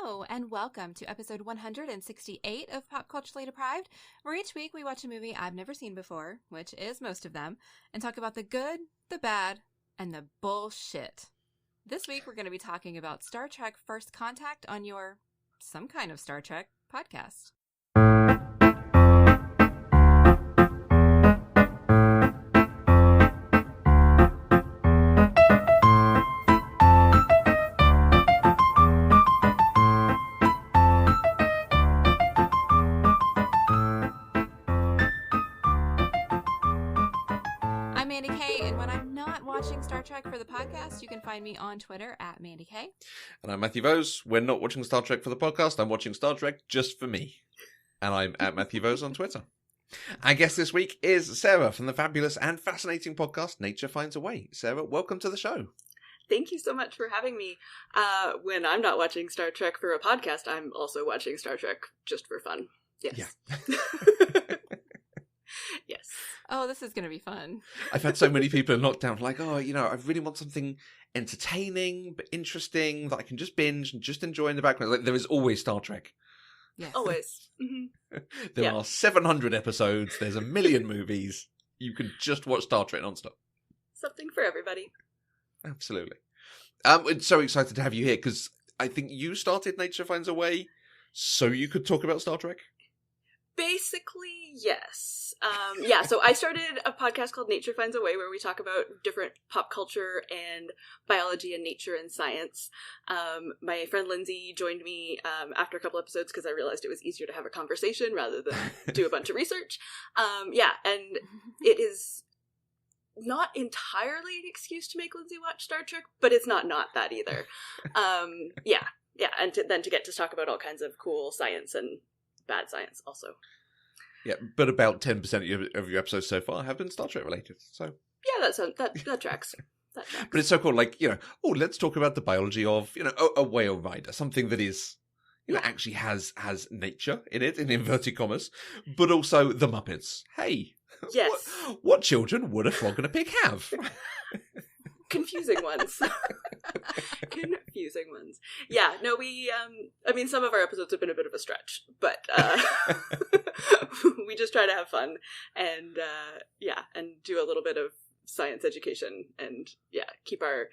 Hello, and welcome to episode 168 of Pop Culturally Deprived, where each week we watch a movie I've never seen before, which is most of them, and talk about the good, the bad, and the bullshit. This week we're going to be talking about Star Trek First Contact on your Some Kind of Star Trek podcast. I'm Mandi K, and when I'm not watching Star Trek for the podcast, you can find me on Twitter at Mandi K. And I'm Matthew Vose. When not watching Star Trek for the podcast, I'm watching Star Trek just for me. And I'm at Matthew Vose on Twitter. Our guest this week is Sara from the fabulous and fascinating podcast Nature Finds a Way. Sara, welcome to the show. Thank you so much for having me. When I'm not watching Star Trek for a podcast, I'm also watching Star Trek just for fun. Yes. Yeah. Yes. Oh, this is going to be fun. I've had so many people in lockdown like, I really want something entertaining but interesting that I can just binge and just enjoy in the background. Like, there is always Star Trek. Yes. Always. Mm-hmm. There are 700 episodes. There's a million movies. You can just watch Star Trek nonstop. Something for everybody. Absolutely. I'm so excited to have you here because I think you started Nature Finds a Way so you could talk about Star Trek. Basically, yes. So I started a podcast called Nature Finds a Way where we talk about different pop culture and biology and nature and science. My friend Lindsay joined me after a couple episodes because I realized it was easier to have a conversation rather than do a bunch of research. And it is not entirely an excuse to make Lindsay watch Star Trek, but it's not that either. And then to get to talk about all kinds of cool science and bad science also. Yeah, but about 10% of your episodes so far have been Star Trek related. So yeah, that tracks. That tracks. But it's so cool. Like, let's talk about the biology of a whale rider, something that is, actually has nature in it, in inverted commas, but also the Muppets. Hey, yes, what children would a frog and a pig have? Confusing ones. Confusing ones. Yeah, no, we, some of our episodes have been a bit of a stretch, but we just try to have fun and, and do a little bit of science education and, keep our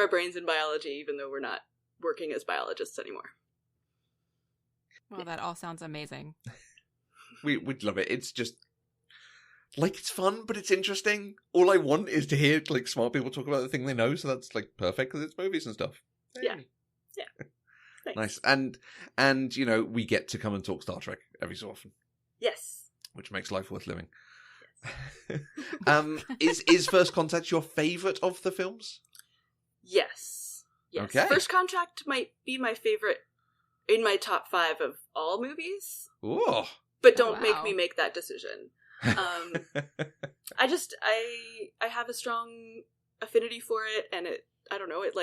brains in biology even though we're not working as biologists anymore. Well, that all sounds amazing. We'd love it. It's just, it's fun, but it's interesting. All I want is to hear, smart people talk about the thing they know, so that's, perfect, because it's movies and stuff. Hey. Yeah. Nice. And, we get to come and talk Star Trek every so often. Yes. Which makes life worth living. Yes. Is First Contact your favourite of the films? Yes. Okay. First Contact might be my favourite in my top 5 of all movies. Ooh. But don't make me make that decision. I have a strong affinity for it, and it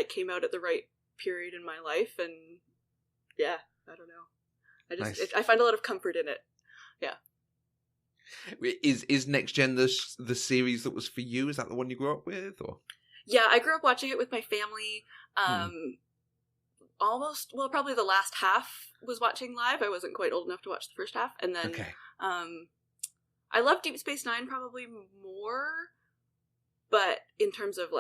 came out at the right period in my life, and I don't know. I find a lot of comfort in it. Yeah. Is Next Gen the series that was for you? Is that the one you grew up with, or? Yeah, I grew up watching it with my family. Probably the last half was watching live. I wasn't quite old enough to watch the first half, and then I love Deep Space Nine probably more, but in terms of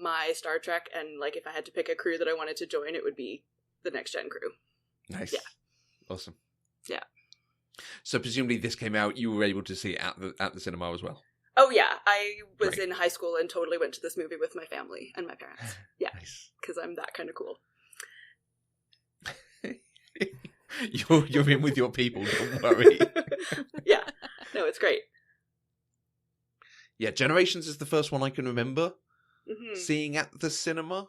my Star Trek and if I had to pick a crew that I wanted to join, it would be the Next Gen crew. Nice. Yeah. Awesome. Yeah. So presumably this came out, you were able to see it at the cinema as well? Oh yeah, I was in high school and totally went to this movie with my family and my parents. Yeah, because I'm that kind of cool. You're in with your people, don't worry. Yeah, no, it's great. Yeah, Generations is the first one I can remember seeing at the cinema,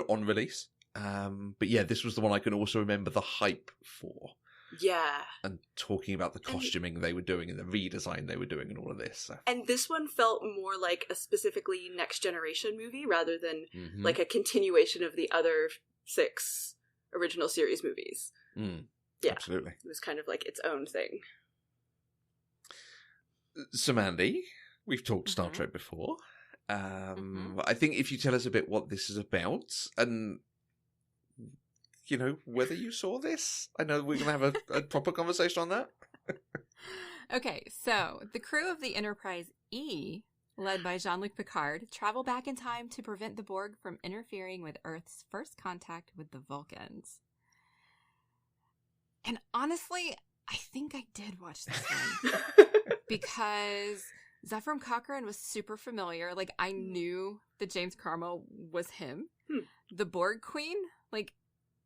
on release. But yeah, this was the one I can also remember the hype for. Yeah. And talking about the costuming they were doing and the redesign they were doing and all of this. So. And this one felt more like a specifically Next Generation movie rather than a continuation of the other 6 original series movies. Yeah. Absolutely. It was kind of its own thing. So Mandi, we've talked Star Trek before. I think if you tell us a bit what this is about and whether you saw this. I know we're going to have a proper conversation on that. Okay, so the crew of the Enterprise E, led by Jean-Luc Picard, travel back in time to prevent the Borg from interfering with Earth's first contact with the Vulcans. And honestly, I think I did watch this one because Zefram Cochrane was super familiar. Like, I knew that James Carmel was him. The Borg Queen, like,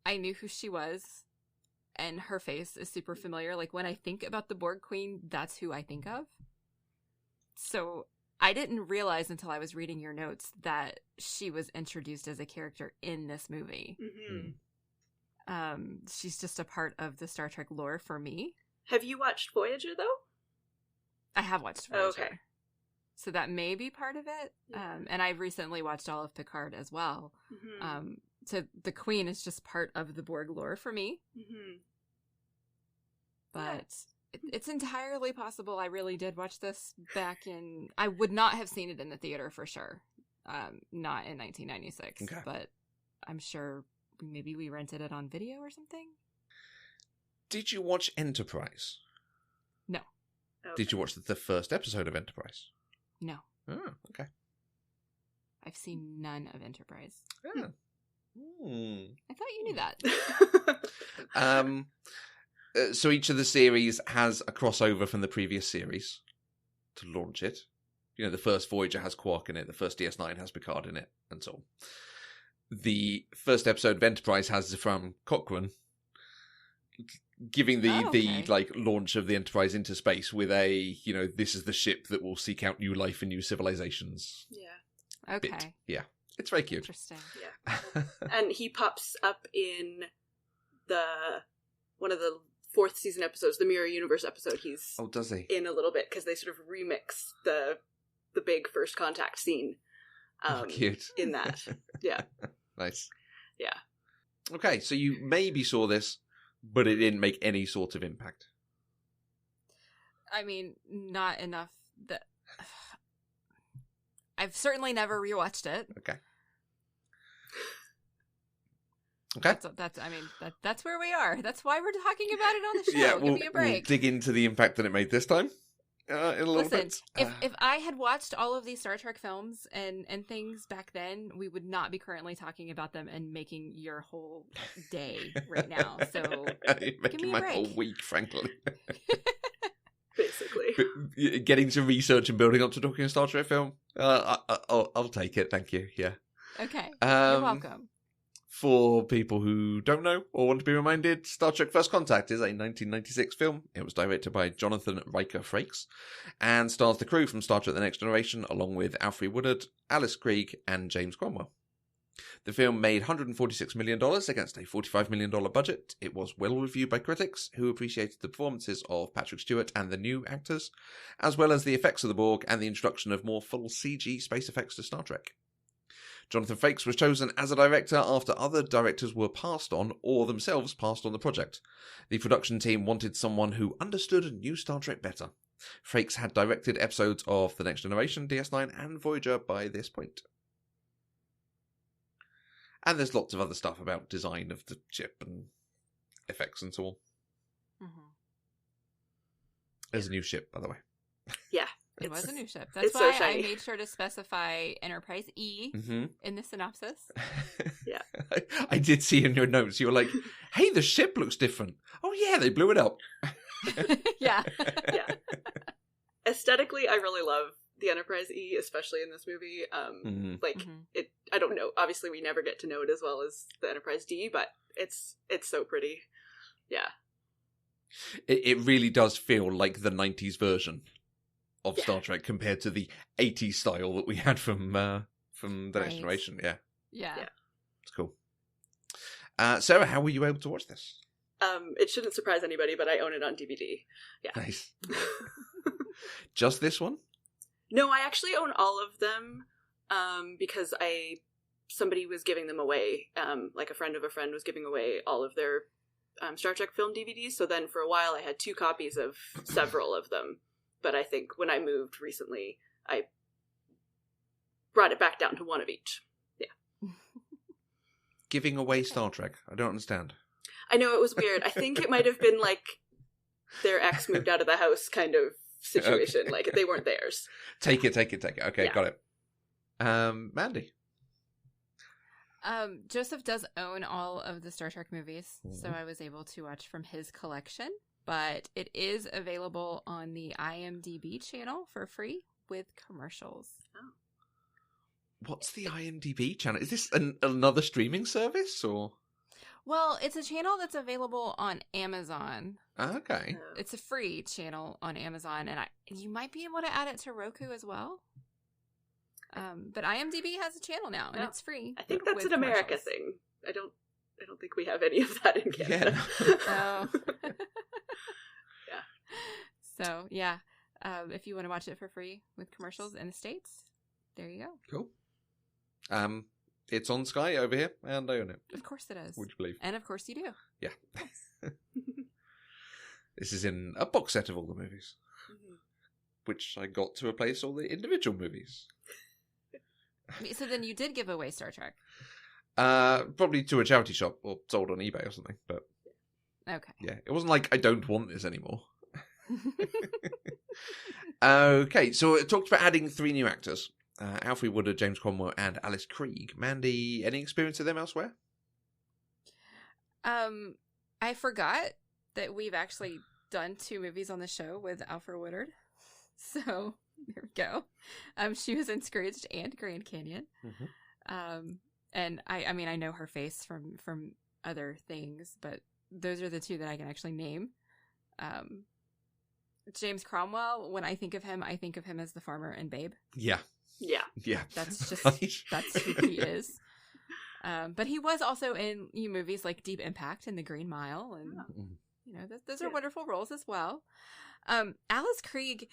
I knew who she was, and her face is super familiar. Like, when I think about the Borg Queen, that's who I think of. So I didn't realize until I was reading your notes that she was introduced as a character in this movie. Mm-hmm. She's just a part of the Star Trek lore for me. Have you watched Voyager, though? I have watched Voyager. Okay. So that may be part of it. And I've recently watched all of Picard as well. Mm-hmm. So the Queen is just part of the Borg lore for me. Mm-hmm. But it's entirely possible I really did watch this back in... I would not have seen it in the theater for sure. Not in 1996. Okay. But I'm sure maybe we rented it on video or something. Did you watch Enterprise? No. Okay. Did you watch the first episode of Enterprise? No. Oh, okay. I've seen none of Enterprise. Oh. I thought you knew that. So each of the series has a crossover from the previous series to launch it. The first Voyager has Quark in it, the first DS9 has Picard in it, and so on. The first episode of Enterprise has Zefram Cochrane, giving the launch of the Enterprise into space with a, this is the ship that will seek out new life and new civilizations. Yeah. Okay. Bit. Yeah. It's very cute. Interesting. Yeah. And he pops up in one of the 4th season episodes, the Mirror Universe episode. He's does he? In a little bit because they sort of remix the big first contact scene. Cute. In that. Yeah. Nice. Yeah. Okay, so you maybe saw this, but it didn't make any sort of impact. I mean, not enough that... I've certainly never rewatched it. Okay. That's where we are. That's why we're talking about it on the show. Yeah, Give me a break. We'll dig into the impact that it made this time in a little bit. If I had watched all of these Star Trek films and things back then, we would not be currently talking about them and making your whole day right now. So give me a my break. whole week, frankly. Basically. Getting to research and building up to talking a Star Trek film, I'll take it. Thank you. Yeah. Okay. You're welcome. For people who don't know or want to be reminded, Star Trek First Contact is a 1996 film. It was directed by Jonathan Riker Frakes and stars the crew from Star Trek The Next Generation along with Alfre Woodard, Alice Krieg, and James Cromwell. The film made $146 million against a $45 million budget. It was well reviewed by critics, who appreciated the performances of Patrick Stewart and the new actors, as well as the effects of the Borg and the introduction of more full CG space effects to Star Trek. Jonathan Frakes was chosen as a director after other directors were passed on or themselves passed on the project. The production team wanted someone who understood and knew Star Trek better. Frakes had directed episodes of The Next Generation, DS9, and Voyager by this point. And there's lots of other stuff about design of the ship and effects and so on. Mm-hmm. There's a new ship, by the way. Yeah. It was a new ship. That's it's why so shiny. I made sure to specify Enterprise E in the synopsis. Yeah. I did see in your notes, you were like, hey, the ship looks different. Oh yeah, they blew it up. Yeah. Yeah. Aesthetically, I really love the Enterprise E, especially in this movie. It, I don't know, obviously we never get to know it as well as the Enterprise D, but it's so pretty. Yeah. It really does feel like the 90s version of Star Trek compared to the 80s style that we had from The Next Generation. Yeah. It's cool. Sarah, how were you able to watch this? It shouldn't surprise anybody, but I own it on DVD. Yeah. Nice. Just this one? No, I actually own all of them because somebody was giving them away. Like a friend of a friend was giving away all of their Star Trek film DVDs. So then for a while I had 2 copies of several of them. But I think when I moved recently, I brought it back down to 1 of each. Yeah. giving away Star Trek? I don't understand. I know, it was weird. I think it might have been like their ex moved out of the house kind of situation. Okay. Like they weren't theirs. Take it. Okay, Yeah. got it. Mandy. Joseph does own all of the Star Trek movies, so I was able to watch from his collection, but it is available on the IMDb channel for free with commercials. What's the IMDb channel? Is this another streaming service or? Well, it's a channel that's available on Amazon. Okay. It's a free channel on Amazon, and you might be able to add it to Roku as well. But IMDb has a channel now, and it's free. I think that's with an America commercials. thing. I don't think we have any of that in Canada. Oh. Yeah. So, yeah. If you want to watch it for free with commercials in the States, there you go. Cool. It's on Sky over here, and I own it. Of course it is. Would you believe? And of course you do. Yeah. This is in a box set of all the movies, which I got to replace all the individual movies. So then you did give away Star Trek. Probably to a charity shop or sold on eBay or something. But Okay. yeah, it wasn't like I don't want this anymore. Okay, so it talked about adding 3 new actors. Alfie Woodard, James Cromwell, and Alice Krieg. Mandy, any experience of them elsewhere? I forgot that we've actually done 2 movies on the show with Alfred Woodard. So there we go. She was in Scrooged and Grand Canyon. And I mean, I know her face from other things, but those are the 2 that I can actually name. James Cromwell, when I think of him as the farmer in Babe. Yeah. That's just right. that's who he is. But he was also in movies like Deep Impact and The Green Mile, and those are wonderful roles as well. Alice Krieg,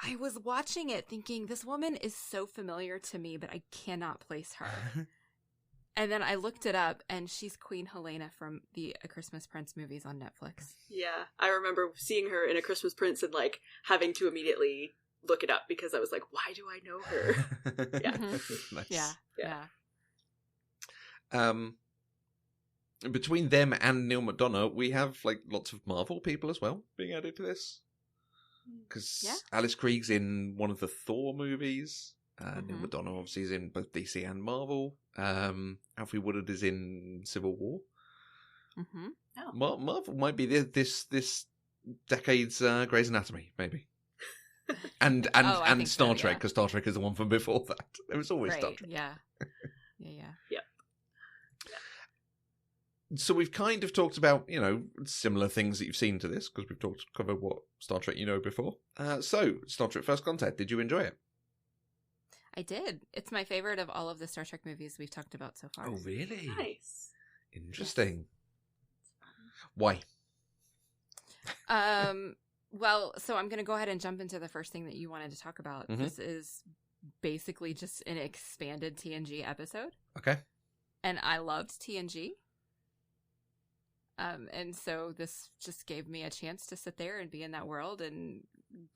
I was watching it thinking, this woman is so familiar to me, but I cannot place her. And then I looked it up, and she's Queen Helena from the A Christmas Prince movies on Netflix. Yeah, I remember seeing her in A Christmas Prince and like having to immediately look it up because I was like, why do I know her? Yeah. Nice. Yeah. Between them and Neil McDonough, we have like lots of Marvel people as well being added to this. Because Alice Krieg's in one of the Thor movies. Neil McDonough obviously is in both DC and Marvel. Alfie Woodard is in Civil War. Marvel might be this decade's Grey's Anatomy, maybe. And Star Trek, because Star Trek is the one from before that. There was always Star Trek. Yeah. So we've kind of talked about, similar things that you've seen to this, because we've covered what Star Trek you know before. So, Star Trek First Contact, did you enjoy it? I did. It's my favorite of all of the Star Trek movies we've talked about so far. Oh, really? Nice. Interesting. Why? Well, so I'm going to go ahead and jump into the first thing that you wanted to talk about. This is basically just an expanded TNG episode. Okay. And I loved TNG. And so this just gave me a chance to sit there and be in that world and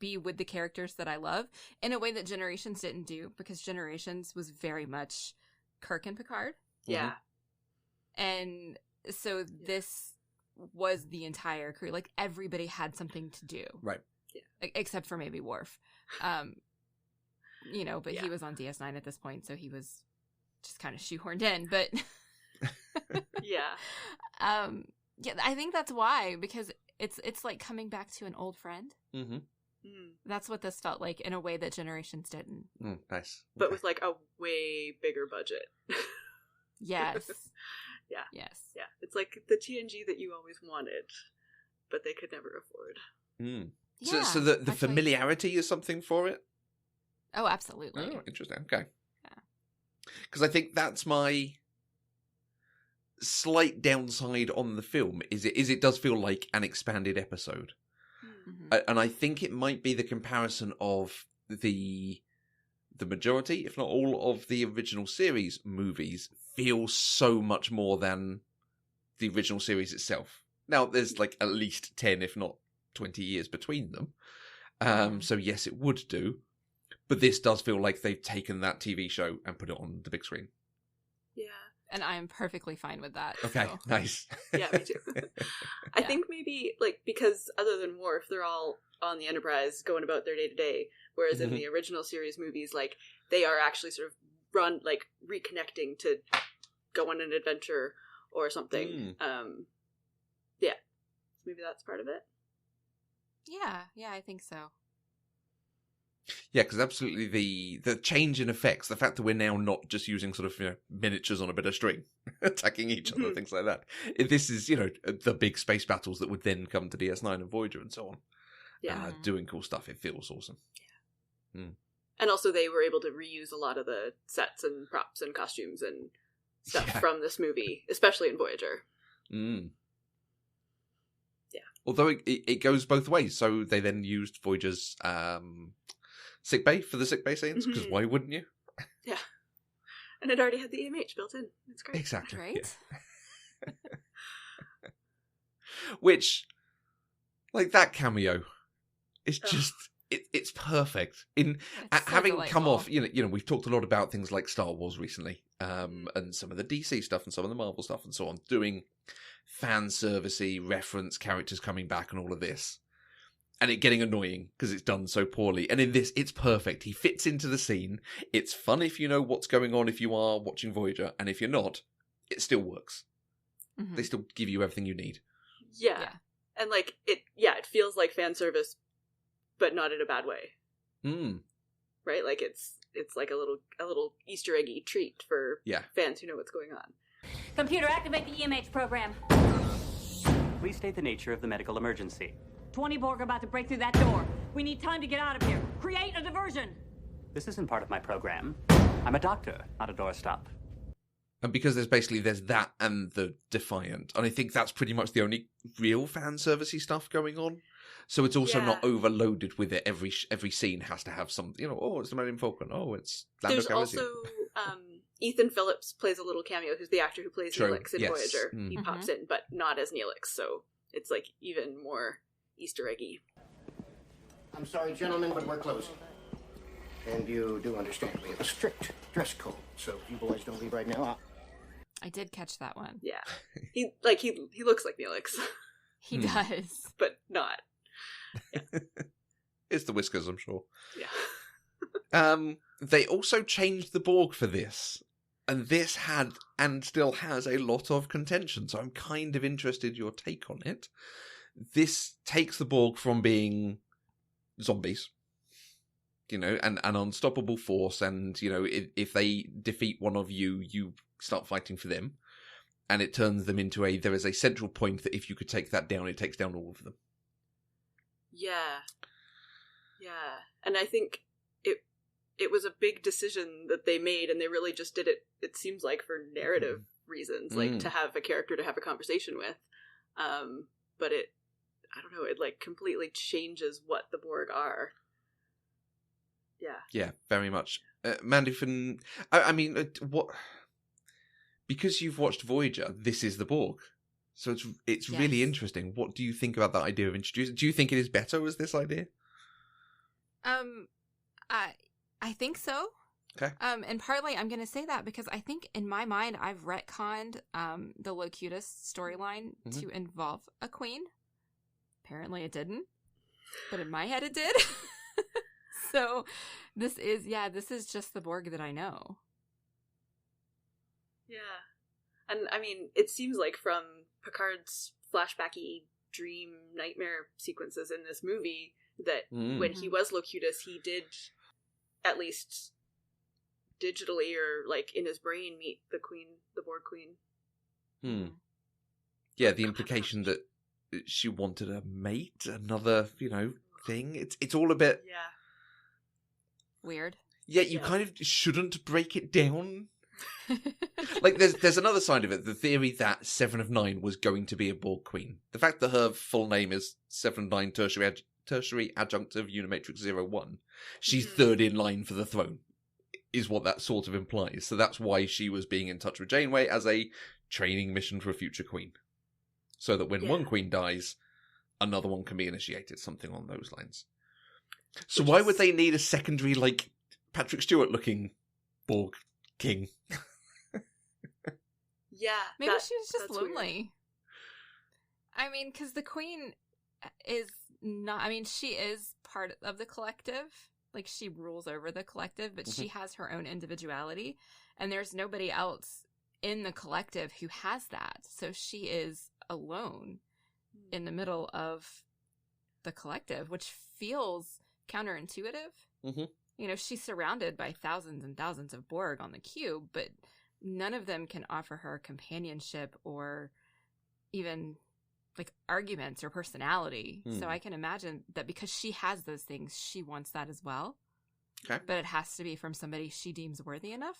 be with the characters that I love in a way that Generations didn't do, because Generations was very much Kirk and Picard. Yeah. And so this was the entire crew. Like, everybody had something to do. Right. Yeah. Except for maybe Worf. But he was on DS9 at this point, so he was just kind of shoehorned in. But yeah. Yeah, I think that's why, because it's like coming back to an old friend. That's what this felt like in a way that Generations didn't. Nice. But with like a way bigger budget. Yes. Yeah. Yes. Yeah. It's like the TNG that you always wanted, but they could never afford. Yeah, so the familiarity is something for it? Oh, absolutely. Oh, interesting. Okay. Yeah. Because I think that's my slight downside on the film, is it does feel like an expanded episode. And I think it might be the comparison of the majority, if not all, of the original series movies feel so much more than the original series itself. Now, there's like at least 10, if not 20 years between them. So yes, it would do. But this does feel like they've taken that TV show and put it on the big screen. Yeah. And I'm perfectly fine with that. Okay, so. nice. Yeah, me too. I think maybe, like, because other than Worf, they're all on the Enterprise going about their day-to-day, whereas in the original series movies, like, they are actually sort of reconnecting to go on an adventure or something. Yeah. Maybe that's part of it. Yeah, I think so. Yeah, because absolutely the change in effects, the fact that we're now not just using sort of miniatures on a bit of string, attacking each other, things like that. This is the big space battles that would then come to DS9 and Voyager and so on. Yeah, doing cool stuff. It feels awesome. Yeah. And also they were able to reuse a lot of the sets and props and costumes and stuff from this movie, especially in Voyager. Yeah. Although it goes both ways, so they then used Voyager's sickbay for the sickbay scenes, because why wouldn't you? Yeah. And it already had the EMH built in. It's great. Exactly. Right? Yeah. Which, like, that cameo is just, it's perfect. It's having delightful. come off, we've talked a lot about things like Star Wars recently, and some of the DC stuff and some of the Marvel stuff and so on, doing fan servicey reference characters coming back and all of this. And it getting annoying because it's done so poorly. And in this, it's perfect. He fits into the scene. It's fun if you know what's going on if you are watching Voyager. And if you're not, it still works. They still give you everything you need. Yeah. And like, it feels like fan service, but not in a bad way. Right? Like it's like a little Easter eggy treat for fans who know what's going on. Computer, activate the EMH program. Please state the nature of the medical emergency. 20 Borg are about to break through that door. We need time to get out of here. Create a diversion. This isn't part of my program. I'm a doctor, not a doorstop. And because there's that and the Defiant, and I think that's pretty much the only real fan servicey stuff going on. So it's also not overloaded with it. Every scene has to have some, it's the Millennium Falcon. Oh, it's Lando There's Calrissian. also Ethan Phillips plays a little cameo, who's the actor who plays Neelix in Voyager. He pops in, but not as Neelix, so it's like even more Easter eggy. I'm sorry, gentlemen, but we're closing. And you do understand we have a strict dress code, so if you boys don't leave right now, I did catch that one. Yeah. He looks like Neelix. He does. But not. Yeah. It's the whiskers, I'm sure. Yeah. They also changed the Borg for this. And this had and still has a lot of contention, so I'm kind of interested in your take on it. This takes the Borg from being zombies, an unstoppable force, and, if they defeat one of you, you start fighting for them. And it turns them into there is a central point that if you could take that down, it takes down all of them. Yeah. Yeah. And I think it was a big decision that they made, and they really just did it, it seems like, for narrative reasons, like to have a character to have a conversation with. But I don't know, it like completely changes what the Borg are. Yeah. Yeah, very much. Mandi, what? Because you've watched Voyager, this is the Borg. So it's really interesting. What do you think about that idea of introducing? Do you think it is better as this idea? I think so. Okay. And partly I'm going to say that because I think in my mind I've retconned the Locutus storyline to involve a queen. Apparently it didn't, but in my head it did. So this is just the Borg that I know. Yeah. And I mean, it seems like from Picard's flashbacky dream nightmare sequences in this movie that when he was Locutus, he did, at least digitally or like in his brain, meet the Borg queen. Yeah, the implication that she wanted a mate, another, thing. It's all a bit weird. Yeah, you kind of shouldn't break it down. Like, there's another side of it. The theory that 7 of 9 was going to be a Borg queen. The fact that her full name is 7 of 9 tertiary adjunctive Unimatrix 01. She's third in line for the throne, is what that sort of implies. So that's why she was being in touch with Janeway as a training mission for a future queen. So that when one queen dies, another one can be initiated, something on those lines. So why would they need a secondary, like, Patrick Stewart-looking Borg king? Yeah. Maybe she was just that's weird. lonely. I mean, because the queen is not, I mean, she is part of the collective. Like, she rules over the collective, but she has her own individuality. And there's nobody else in the collective who has that. So she is alone in the middle of the collective, which feels counterintuitive. Mm-hmm. You know, she's surrounded by thousands and thousands of Borg on the cube, but none of them can offer her companionship or even like arguments or personality. So I can imagine that because she has those things, she wants that as well. Okay. But it has to be from somebody she deems worthy enough.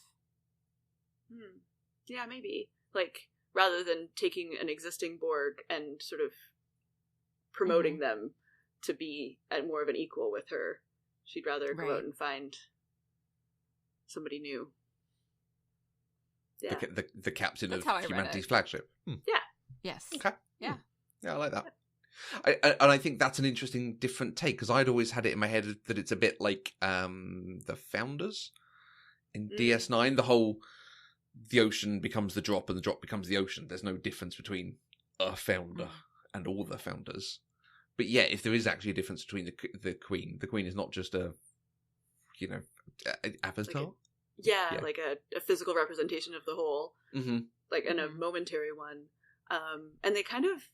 Yeah, maybe. Like, rather than taking an existing Borg and sort of promoting them to be at more of an equal with her, she'd rather go out and find somebody new. Yeah. The captain That's of how I read humanity's it. flagship. Yeah. Yes. Okay. Yeah. Yeah, I like that. And I think that's an interesting, different take, because I'd always had it in my head that it's a bit like the Founders in DS9. The whole, the ocean becomes the drop and the drop becomes the ocean. There's no difference between a Founder and all the Founders. But yeah, if there is actually a difference between the Queen is not just a, avatar. Like a physical representation of the whole, like, and a momentary one. And they kind of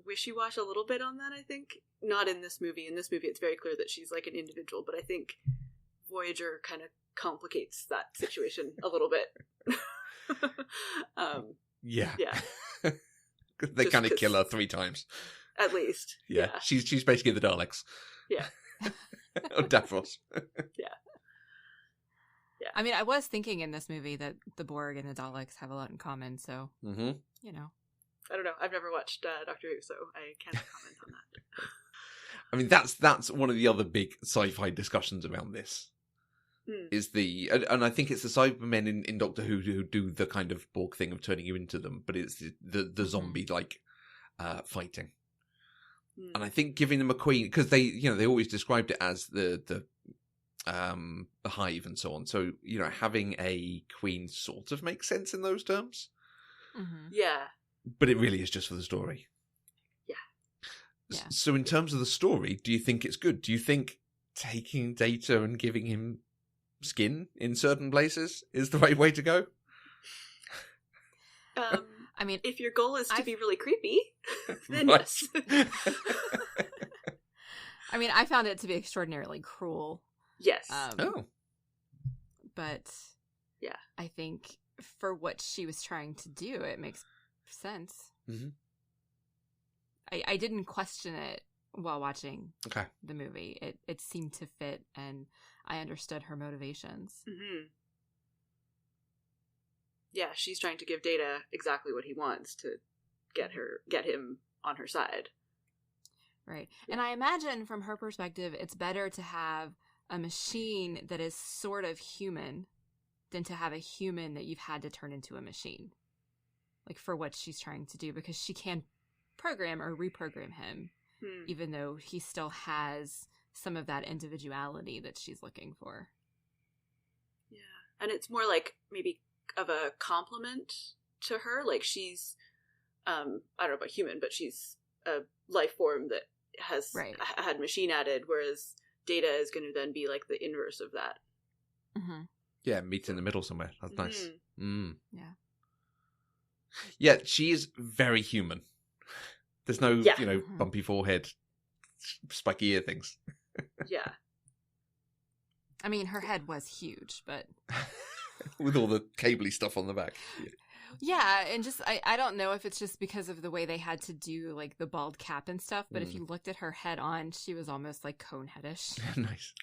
wishy-wash a little bit on that, I think. Not in this movie. In this movie, it's very clear that she's like an individual, but I think Voyager kind of complicates that situation a little bit. Yeah. Yeah. They kind of kill her 3 times. At least. Yeah. She's basically the Daleks. Yeah. Or Davros. Yeah. I mean, I was thinking in this movie that the Borg and the Daleks have a lot in common, so, you know. I don't know. I've never watched Doctor Who, so I can't comment on that. I mean, that's one of the other big sci-fi discussions around this. Is and I think it's the Cybermen in Doctor Who do the kind of Borg thing of turning you into them, but it's the zombie like fighting. And I think giving them a queen, because they always described it as the hive and so on. So having a queen sort of makes sense in those terms. Yeah. But it really is just for the story. Yeah. So in terms of the story, do you think it's good? Do you think taking Data and giving him skin in certain places is the right way to go? I mean, if your goal is to be really creepy, then yes. I mean, I found it to be extraordinarily cruel. Yes. But yeah, I think for what she was trying to do, it makes sense. I didn't question it while watching the movie. It seemed to fit, and I understood her motivations. Yeah, she's trying to give Data exactly what he wants to get him on her side. Right. And I imagine from her perspective, it's better to have a machine that is sort of human than to have a human that you've had to turn into a machine. Like, for what she's trying to do, because she can program or reprogram him, even though he still has some of that individuality that she's looking for. Yeah. And it's more like maybe of a compliment to her. Like, she's, I don't know about human, but she's a life form that has had machine added, whereas Data is going to then be like the inverse of that. Yeah, meet in the middle somewhere. That's nice. Yeah. Yeah, she is very human. There's no, bumpy forehead, spiky ear things. Yeah. I mean, her head was huge, but... With all the cabley stuff on the back. Yeah, and just, I don't know if it's just because of the way they had to do, like, the bald cap and stuff, but if you looked at her head on, she was almost, like, cone-headish. Nice.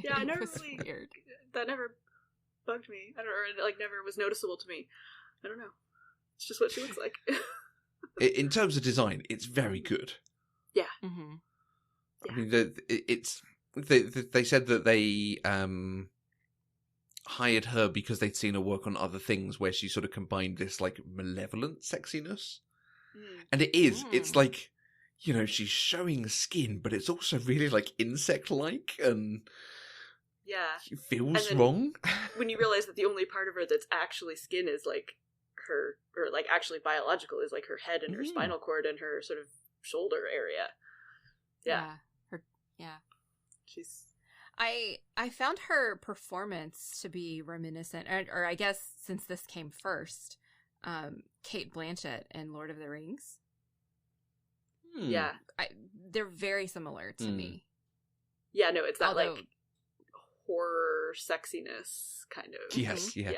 Yeah, I never really... Weird. That never bugged me. I don't know, or, like, never was noticeable to me. I don't know. It's just what she looks like. In terms of design, it's very good. Yeah. I mean, they said that they hired her because they'd seen her work on other things where she sort of combined this like malevolent sexiness. And it is. It's like, she's showing skin, but it's also really like insect-like and yeah, it feels wrong. When you realize that the only part of her that's actually skin is like her, or like actually biological, is like her head and her spinal cord and her sort of shoulder area. Yeah. She's... I found her performance to be reminiscent, or I guess since this came first, Cate Blanchett in Lord of the Rings. Yeah. They're very similar to me. Yeah, no, it's that like horror sexiness kind of. Yes, yeah.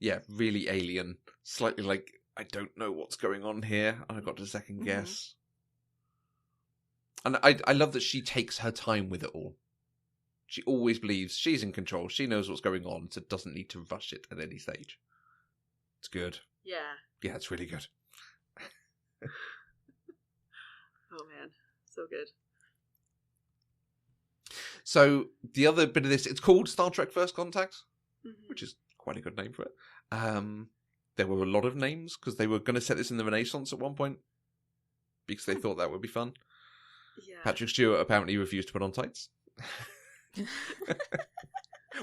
Yeah, really alien. Slightly like, I don't know what's going on here, and I got to second guess. And I love that she takes her time with it all. She always believes she's in control. She knows what's going on, so doesn't need to rush it at any stage. It's good. Yeah. Yeah, it's really good. Oh man, so good. So the other bit of this, it's called Star Trek First Contact, which is quite a good name for it. There were a lot of names because they were going to set this in the Renaissance at one point because they thought that would be fun. Yeah. Patrick Stewart apparently refused to put on tights.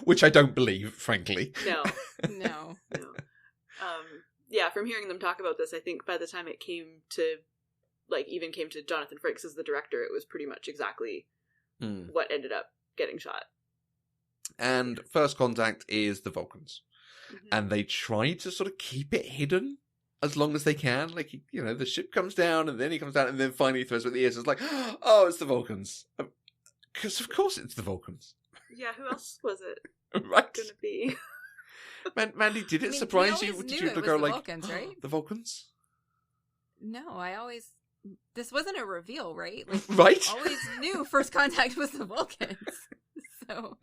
Which I don't believe, frankly. No. No. Yeah, from hearing them talk about this, I think by the time it came to, like, even came to Jonathan Frakes as the director, it was pretty much exactly what ended up getting shot. And First Contact is the Vulcans. And they try to sort of keep it hidden as long as they can. Like, you know, the ship comes down and then he comes down and then finally throws with the ears. It's like, oh, it's the Vulcans. Because of course it's the Vulcans. Yeah, who else was it right. going to be? Mandy, did it surprise you? Did you go like, Vulcans, right? The Vulcans? No, this wasn't a reveal, right? Like, right? I always knew First Contact was the Vulcans. So...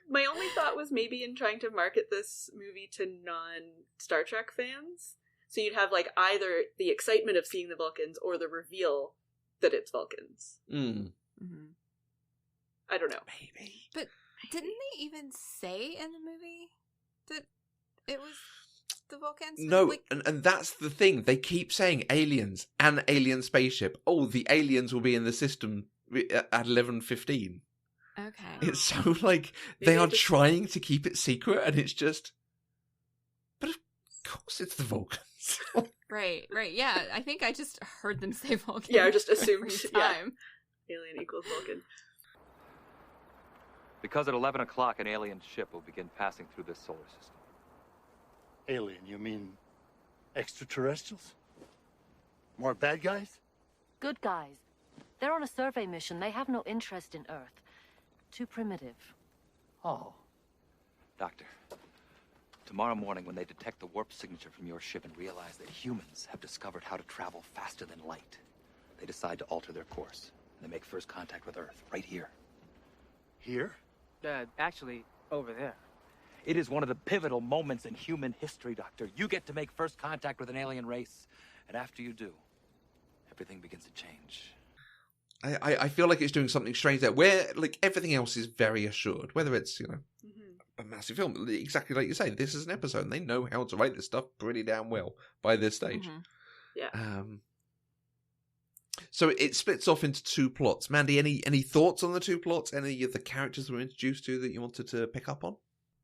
My only thought was maybe in trying to market this movie to non-Star Trek fans. So you'd have like either the excitement of seeing the Vulcans or the reveal that it's Vulcans. I don't know. Maybe. But didn't they even say in the movie that it was the Vulcans? No, like... and that's the thing. They keep saying aliens, an alien spaceship. Oh, the aliens will be in the system at 11:15. Okay. It's so like they are trying to keep it secret, and it's just. But of course, it's the Vulcans. Right. Yeah, I think I just heard them say Vulcan. Yeah, I just assumed time. Alien equals Vulcan. Because at 11 o'clock, an alien ship will begin passing through this solar system. Alien, you mean extraterrestrials? More bad guys? Good guys. They're on a survey mission. They have no interest in Earth. Too primitive. Oh. Doctor, tomorrow morning when they detect the warp signature from your ship and realize that humans have discovered how to travel faster than light, they decide to alter their course. They make first contact with Earth, right here. Here? Actually, over there. It is one of the pivotal moments in human history, Doctor. You get to make first contact with an alien race, and after you do, everything begins to change. I feel like it's doing something strange there, where like everything else is very assured. Whether it's a massive film, exactly like you say, this is an episode, and they know how to write this stuff pretty damn well by this stage. Yeah. So it splits off into two plots. Mandy, any thoughts on the two plots? Any of the characters we're introduced to that you wanted to pick up on?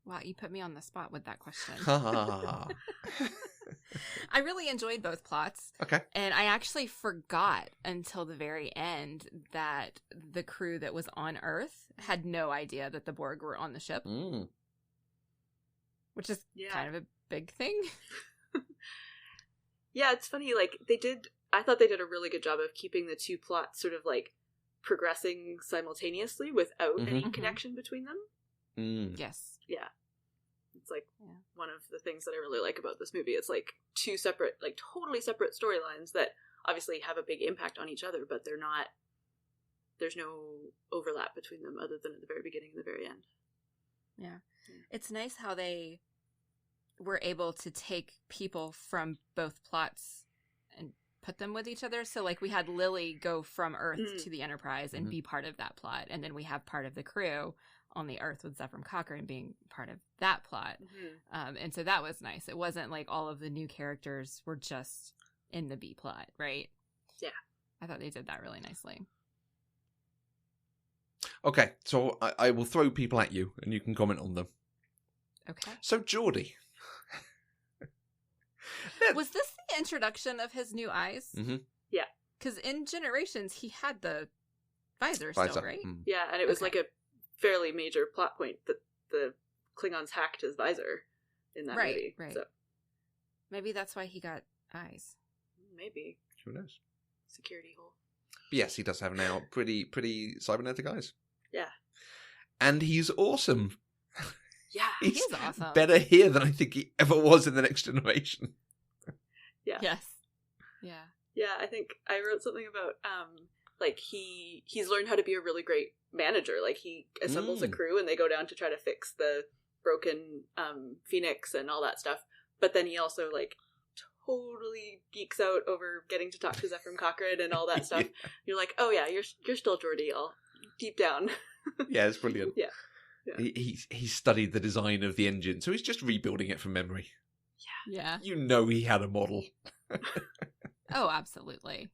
Wow, you put me on the spot with that question. I really enjoyed both plots. Okay. And I actually forgot until the very end that the crew that was on Earth had no idea that the Borg were on the ship. Which is kind of a big thing. Yeah, it's funny, like, I thought they did a really good job of keeping the two plots sort of, like, progressing simultaneously without any connection between them. Yes. Yeah. It's like one of the things that I really like about this movie. It's like two separate, like totally separate storylines that obviously have a big impact on each other, but there's no overlap between them other than at the very beginning and the very end. Yeah. It's nice how they were able to take people from both plots and put them with each other. So like we had Lily go from Earth to the Enterprise and be part of that plot. And then we have part of the crew on the Earth with Zefram Cochrane being part of that plot. And so that was nice. It wasn't like all of the new characters were just in the B plot, right? Yeah. I thought they did that really nicely. Okay, so I will throw people at you and you can comment on them. Okay. So Geordie. Was this the introduction of his new eyes? Mm-hmm. Yeah. Because in Generations, he had the visor still, right? Mm. Yeah, and it was Okay. like a fairly major plot point that the Klingons hacked his visor in that movie. Right. So Maybe that's why he got eyes. maybe Who knows? security hole. But yes, he does have now pretty cybernetic eyes. Yeah. And he's awesome. Yeah. He's He's awesome. better here than I think he ever was in The Next Generation. Yeah. Yes. Yeah. Yeah, I think I wrote something about like he's learned how to be a really great manager. Like he assembles a crew and they go down to try to fix the broken Phoenix and all that stuff. But then he also like totally geeks out over getting to talk to Zephram Cochrane and all that stuff. Yeah. You're like, oh yeah, you're still Geordie, all deep down. Yeah, it's brilliant. Yeah. Yeah. He studied the design of the engine, so he's just rebuilding it from memory. Yeah. You know he had a model. Oh, absolutely.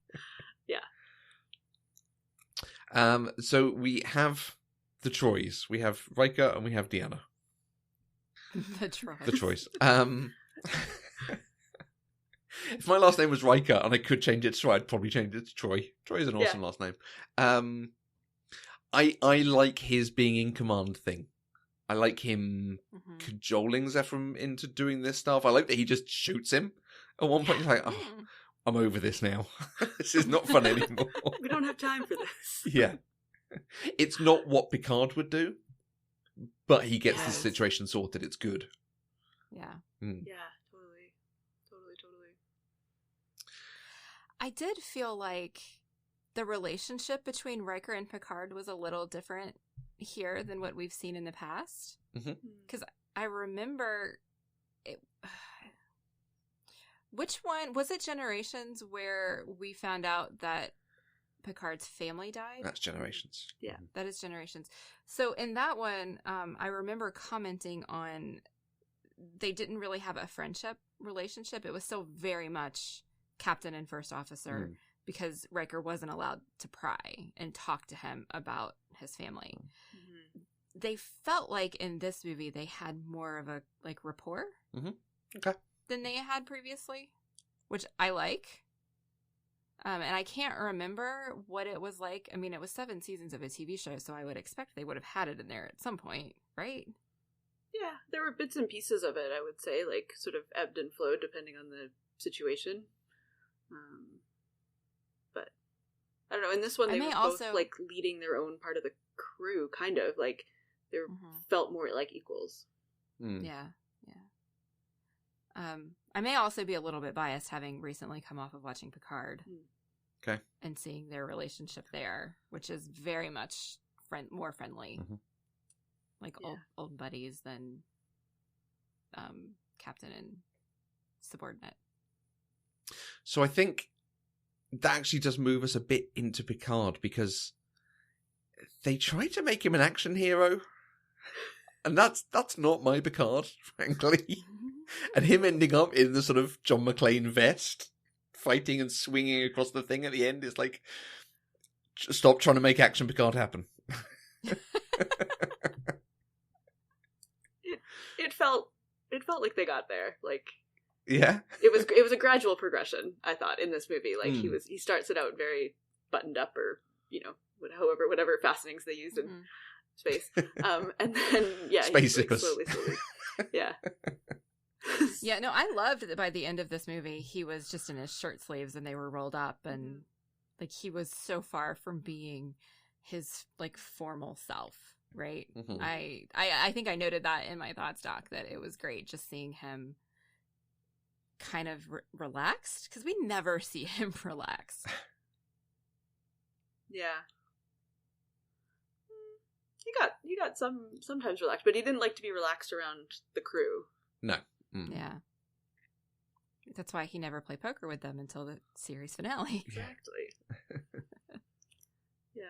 So we have the Troys. We have Riker and we have Deanna. The Troy. The Troys. If my last name was Riker and I could change it to Troy, I'd probably change it to Troy. Troy is an awesome last name. I like his being in command thing. I like him cajoling Zephram into doing this stuff. I like that he just shoots him. At one point, he's like, oh, I'm over this now. This is not fun anymore. We don't have time for this. Yeah. It's not what Picard would do, but he gets the situation sorted. It's good. Yeah. Yeah, totally. I did feel like the relationship between Riker and Picard was a little different here than what we've seen in the past. Because I remember it. Which one was it? Generations, where we found out that Picard's family died? That's Generations. Yeah, that is Generations. So in that one, I remember commenting on they didn't really have a friendship relationship. It was still very much captain and first officer because Riker wasn't allowed to pry and talk to him about his family. They felt like in this movie they had more of a like rapport than they had previously, which I like. And I can't remember what it was like. I mean, it was 7 seasons of a TV show, so I would expect they would have had it in there at some point, right? Yeah, there were bits and pieces of it, I would say, like sort of ebbed and flowed depending on the situation. But I don't know. In this one, they were both like leading their own part of the crew, kind of like they felt more like equals. Yeah. I may also be a little bit biased, having recently come off of watching Picard. Okay. And seeing their relationship there, which is very much more friendly, like old buddies than captain and subordinate. So I think that actually does move us a bit into Picard, because they try to make him an action hero, and that's not my Picard, frankly. And him ending up in the sort of John McClane vest, fighting and swinging across the thing at the end is like, stop trying to make action Picard happen. It felt like they got there. Like, yeah, it was a gradual progression, I thought, in this movie. Like he starts it out very buttoned up, or whatever fastenings they used in space, and then space he's like slowly, yeah. Yeah, no, I loved that by the end of this movie, he was just in his shirt sleeves and they were rolled up, and like he was so far from being his like formal self, right? I think I noted that in my thoughts doc, that it was great just seeing him kind of relaxed, because we never see him relax. Yeah. He got sometimes relaxed, but he didn't like to be relaxed around the crew. No. Yeah. That's why he never played poker with them until the series finale. Exactly. Yeah.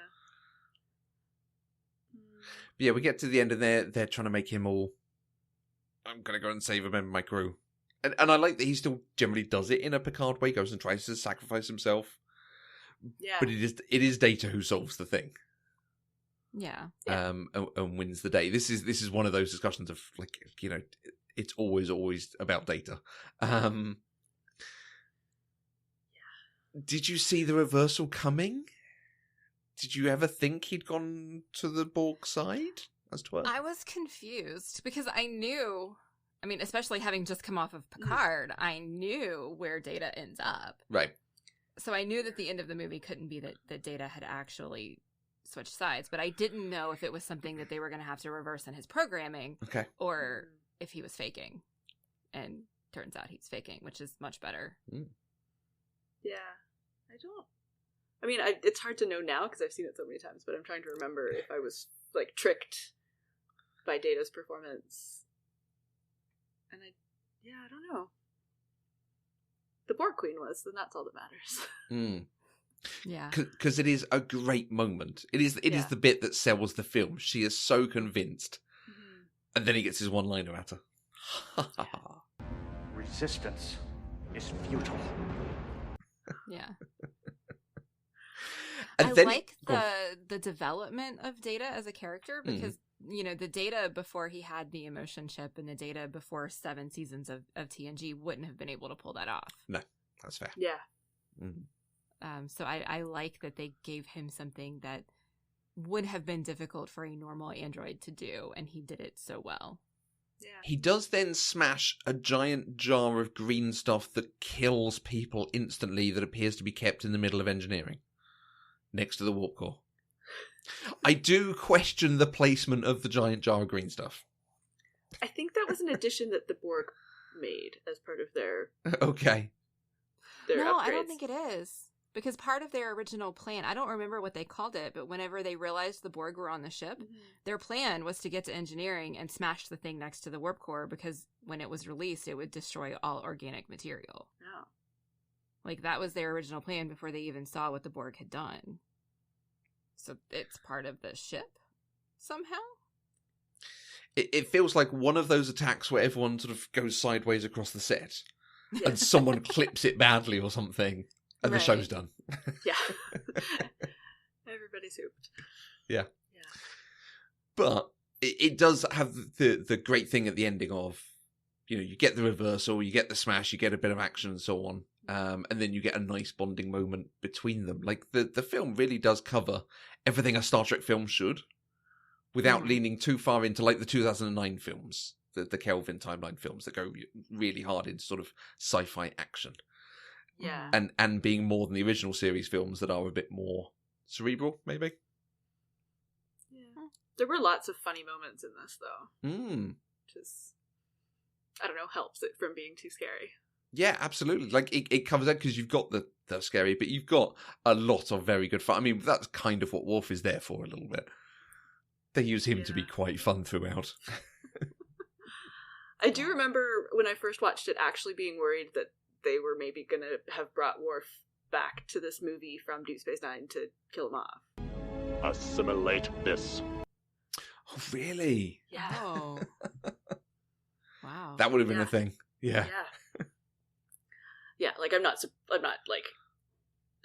Yeah, we get to the end and they're trying to make him all, I'm going to go and save a member of my crew. And I like that he still generally does it in a Picard way, goes and tries to sacrifice himself. Yeah. But it is Data who solves the thing. Yeah. And wins the day. This is one of those discussions of, like, you know, it's always about data. Did you see the reversal coming? Did you ever think he'd gone to the Borg side as to I was confused because I knew, I mean, especially having just come off of Picard, I knew where Data ends up. Right. So I knew that the end of the movie couldn't be that Data had actually switched sides, but I didn't know if it was something that they were going to have to reverse in his programming, okay, or if he was faking. And turns out he's faking, which is much better. Yeah, it's hard to know now because I've seen it so many times, but I'm trying to remember if I was, like, tricked by Data's performance. And I don't know. The Borg Queen was, then that's all that matters. Yeah. Because it is a great moment. It is the bit that sells the film. She is so convinced. And then he gets his one-liner at her. Resistance is futile. Yeah. And I then, like the development of Data as a character because, you know, the Data before he had the emotion chip and the Data before 7 seasons of TNG wouldn't have been able to pull that off. No, that's fair. Yeah. So I like that they gave him something that would have been difficult for a normal android to do, and he did it so well. Yeah. He does then smash a giant jar of green stuff that kills people instantly that appears to be kept in the middle of engineering, next to the warp core. I do question the placement of the giant jar of green stuff. I think that was an addition that the Borg made as part of their Okay. Their no, upgrades. I don't think it is. Because part of their original plan, I don't remember what they called it, but whenever they realized the Borg were on the ship, their plan was to get to engineering and smash the thing next to the warp core because when it was released, it would destroy all organic material. Oh. Like, that was their original plan before they even saw what the Borg had done. So it's part of the ship somehow? It feels like one of those attacks where everyone sort of goes sideways across the set and someone clips it badly or something. And the show's done. Yeah. Everybody's hooped. Yeah. But it does have the great thing at the ending of, you know, you get the reversal, you get the smash, you get a bit of action and so on. And then you get a nice bonding moment between them. Like, the film really does cover everything a Star Trek film should without leaning too far into, like, the 2009 films, the Kelvin timeline films that go really hard into sort of sci-fi action. Yeah. And being more than the original series films that are a bit more cerebral, maybe. Yeah. There were lots of funny moments in this, though. Which is, I don't know, helps it from being too scary. Yeah, absolutely. Like, it covers that because you've got the scary, but you've got a lot of very good fun. I mean, that's kind of what Worf is there for a little bit. They use him to be quite fun throughout. I do remember when I first watched it actually being worried that they were maybe going to have brought Worf back to this movie from Deep Space Nine to kill him off. Assimilate this. Oh, really? Yeah. Oh. Wow. That would have been a thing. Yeah. Yeah, like I'm not like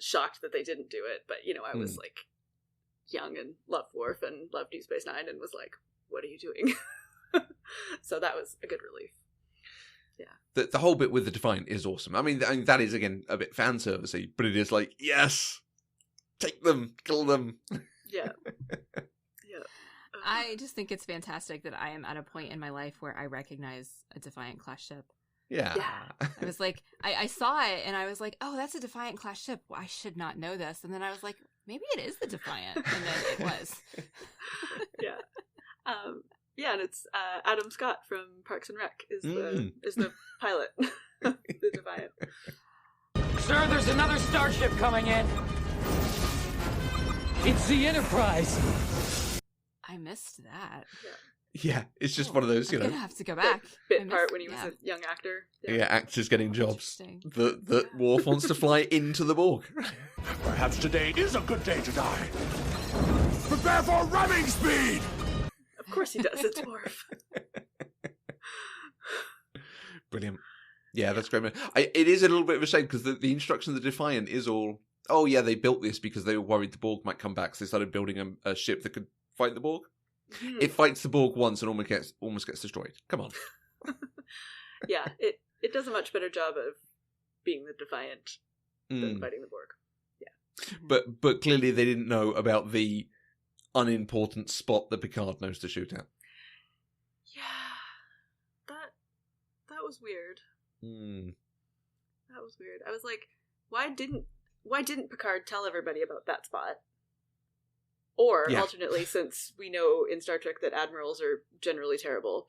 shocked that they didn't do it, but you know, I was like young and loved Worf and loved Deep Space Nine and was like, what are you doing? So that was a good relief. Yeah. The whole bit with the Defiant is awesome. I mean, that is, again, a bit fan servicey, but it is like, yes, take them, kill them. Yeah. I just think it's fantastic that I am at a point in my life where I recognize a Defiant class ship. Yeah. I was like, I saw it and I was like, oh, that's a Defiant class ship. Well, I should not know this. And then I was like, maybe it is the Defiant. And then it was. Yeah, and it's Adam Scott from Parks and Rec is the pilot, the Defiant. Sir, there's another starship coming in. It's the Enterprise. I missed that. Yeah, it's just one of those, you know. I'm gonna have to go back. Bit part when he was a young actor. Yeah, actors getting jobs. That Worf wants to fly into the Borg. Perhaps today is a good day to die. Prepare for ramming speed! Of course he does, it's Worf. Brilliant. Yeah, that's great. It is a little bit of a shame because the instruction of the Defiant is all, oh yeah, they built this because they were worried the Borg might come back, so they started building a ship that could fight the Borg. It fights the Borg once and almost gets destroyed. Come on. Yeah, it does a much better job of being the Defiant than fighting the Borg. Yeah. But clearly they didn't know about the unimportant spot that Picard knows to shoot at. Yeah. That was weird. Mm. That was weird. I was like, why didn't Picard tell everybody about that spot? Or, alternately, since we know in Star Trek that admirals are generally terrible,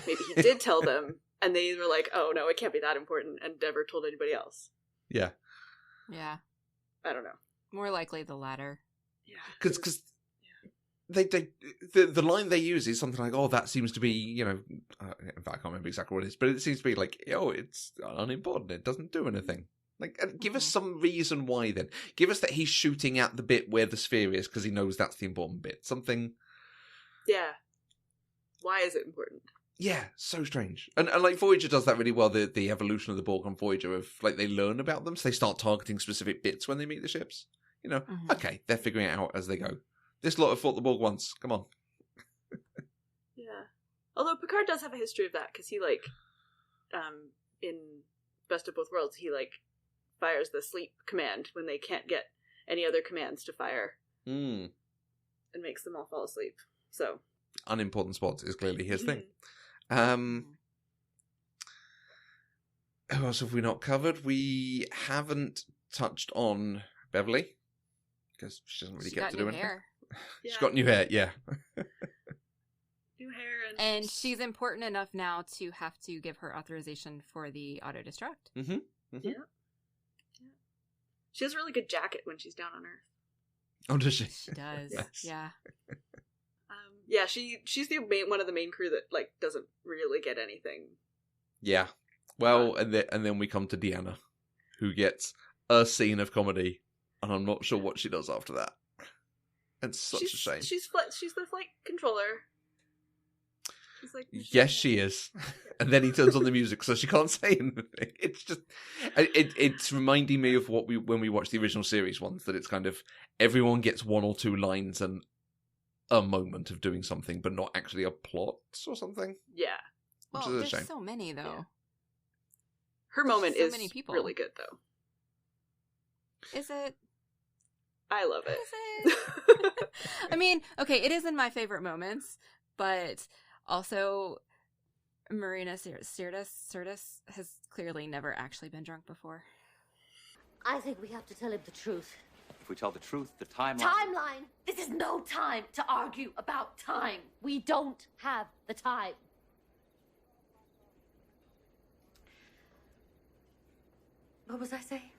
maybe he did tell them, and they were like, oh no, it can't be that important, and never told anybody else. Yeah. Yeah. I don't know. More likely the latter. Yeah. Because the line they use is something like, oh, that seems to be, you know, in fact, I can't remember exactly what it is, but it seems to be like, oh, it's unimportant, it doesn't do anything. Like, give us some reason why then. Give us that he's shooting at the bit where the sphere is because he knows that's the important bit. Something. Yeah. Why is it important? Yeah, so strange. And like Voyager does that really well, the evolution of the Borg on Voyager of like they learn about them, so they start targeting specific bits when they meet the ships. You know, okay, they're figuring it out as they go. This lot have fought the Borg once. Come on. Yeah. Although Picard does have a history of that because he like in Best of Both Worlds, he like fires the sleep command when they can't get any other commands to fire. And makes them all fall asleep. So unimportant spots is clearly his thing. Who else have we not covered? We haven't touched on Beverly because she doesn't really get to do anything. Hair. She's got new hair, yeah. New hair and she's important enough now to have to give her authorization for the auto-destruct. Yeah. She has a really good jacket when she's down on Earth. Oh, does she? She does. Yes. Yeah. Yeah, she's one of the main crew that like doesn't really get anything. Yeah. Well, and then we come to Deanna, who gets a scene of comedy, and I'm not sure what she does after that. It's such a shame. She's the flight controller. She's like, yes, she is. And then he turns on the music, so she can't say anything. It's just, it's reminding me of when we watched the original series ones, that it's kind of everyone gets one or two lines and a moment of doing something, but not actually a plot or something. Yeah. Well, there's so many though. Yeah. Her moment so is many people. Really good though. Is it? I love it. Is it? I mean, okay, it is in my favorite moments, but also Marina Sirtis has clearly never actually been drunk before. I think we have to tell him the truth. If we tell the truth, the timeline... Timeline! This is no time to argue about time. We don't have the time. What was I saying?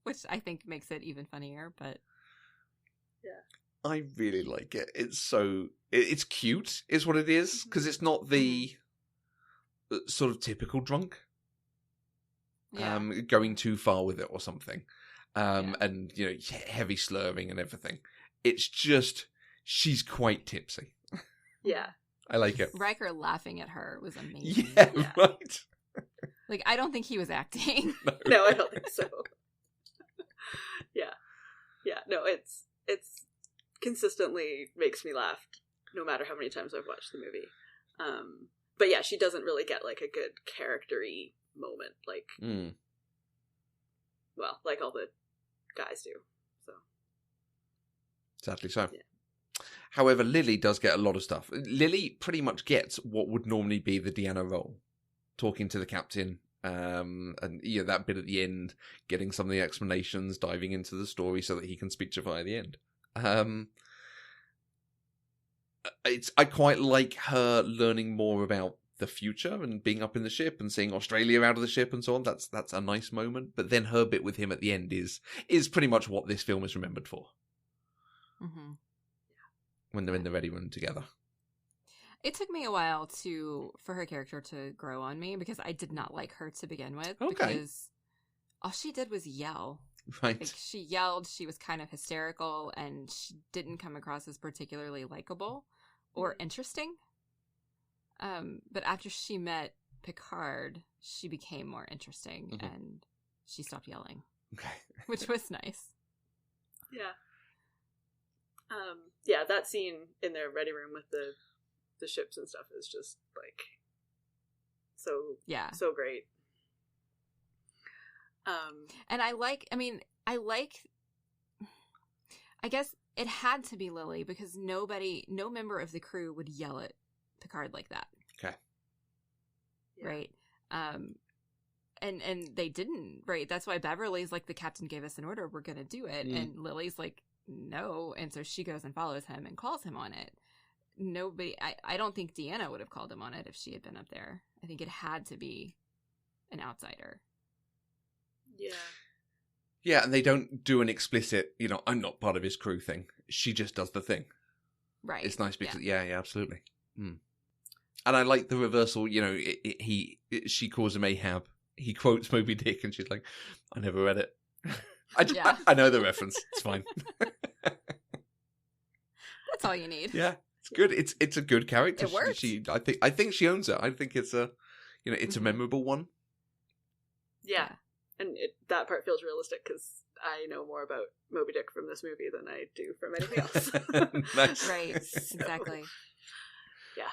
Which I think makes it even funnier, but... Yeah. I really like it. It's cute, is what it is, because it's not the sort of typical drunk. Going too far with it or something. And, you know, heavy slurring and everything. It's just, she's quite tipsy. Yeah. I like it. Riker laughing at her was amazing. Yeah, right. Like, I don't think he was acting. No, I don't think so. Yeah. Yeah, no, it's consistently makes me laugh no matter how many times I've watched the movie. But yeah, she doesn't really get like a good character-y moment, like well, like all the guys do. So sadly so. Yeah. However, Lily does get a lot of stuff. Lily pretty much gets what would normally be the Deanna role, talking to the captain, and that bit at the end, getting some of the explanations, diving into the story so that he can speak to her at the end. I quite like her learning more about the future and being up in the ship and seeing Australia out of the ship and so on. That's a nice moment. But then her bit with him at the end is pretty much what this film is remembered for. Mm-hmm. When they're in the ready room together. It took me a while for her character to grow on me because I did not like her to begin with. Okay. Because all she did was yell. Right. Like, she yelled, she was kind of hysterical, and she didn't come across as particularly likable or interesting. But after she met Picard, she became more interesting, and she stopped yelling. Okay. Which was nice. Yeah. Yeah, that scene in their ready room with the ships and stuff is just like so great. And I guess it had to be Lily because no member of the crew would yell at Picard like that. Okay. Yeah. Right. And they didn't, right? That's why Beverly's like, the captain gave us an order, we're gonna do it. And Lily's like, no. And so she goes and follows him and calls him on it. Nobody, I don't think Deanna would have called him on it if she had been up there. I think it had to be an outsider. Yeah. Yeah, and they don't do an explicit, I'm not part of his crew thing. She just does the thing. Right. It's nice because, yeah absolutely. And I like the reversal, she calls him Ahab. He quotes Moby Dick and she's like, I never read it. I know the reference. It's fine. That's all you need. Yeah, it's good. It's a good character. It works. I think she owns it. I think it's a a memorable one. Yeah. And that part feels realistic because I know more about Moby Dick from this movie than I do from anything else. Nice. Right, exactly. Yeah.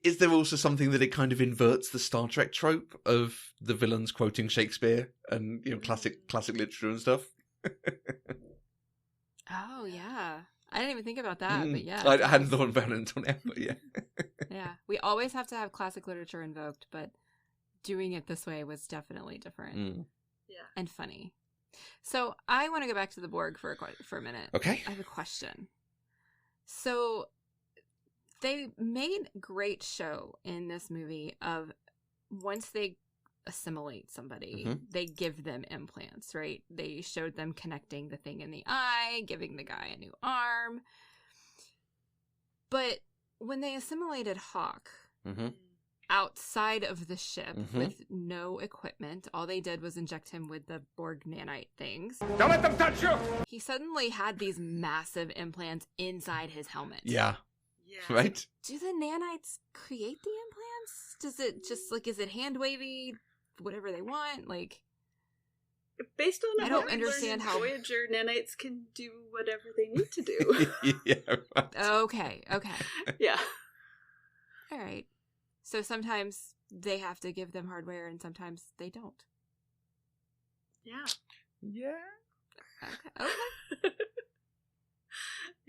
Is there also something that it kind of inverts the Star Trek trope of the villains quoting Shakespeare and classic literature and stuff? Oh yeah, I didn't even think about that, but yeah, I hadn't thought about it until now. But yeah, yeah, we always have to have classic literature invoked, but doing it this way was definitely different. Yeah, and funny. So I want to go back to the Borg for a minute. Okay, I have a question. So they made great show in this movie of once they assimilate somebody, they give them implants, right? They showed them connecting the thing in the eye, giving the guy a new arm. But when they assimilated Hawk outside of the ship with no equipment, all they did was inject him with the Borg nanite things. Don't let them touch you! He suddenly had these massive implants inside his helmet. Yeah. Yeah. Right? Do the nanites create the implants? Does it just, like, is it hand-wavy, whatever they want? Like, based on I don't understand how Voyager nanites can do whatever they need to do. Yeah. Right. Okay. Yeah. All right. So sometimes they have to give them hardware and sometimes they don't. Yeah. Okay.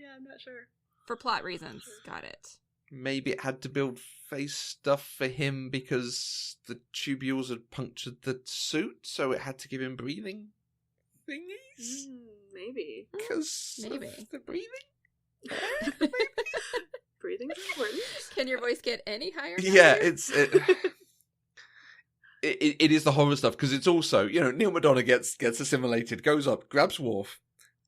Yeah, I'm not sure. For plot reasons. Got it. Maybe it had to build face stuff for him because the tubules had punctured the suit, so it had to give him breathing thingies? Maybe. Because Maybe. the breathing? Breathing's important. Can your voice get any higher? Yeah, it is the horror stuff, because it's also, Neil Madonna gets assimilated, goes up, grabs Worf,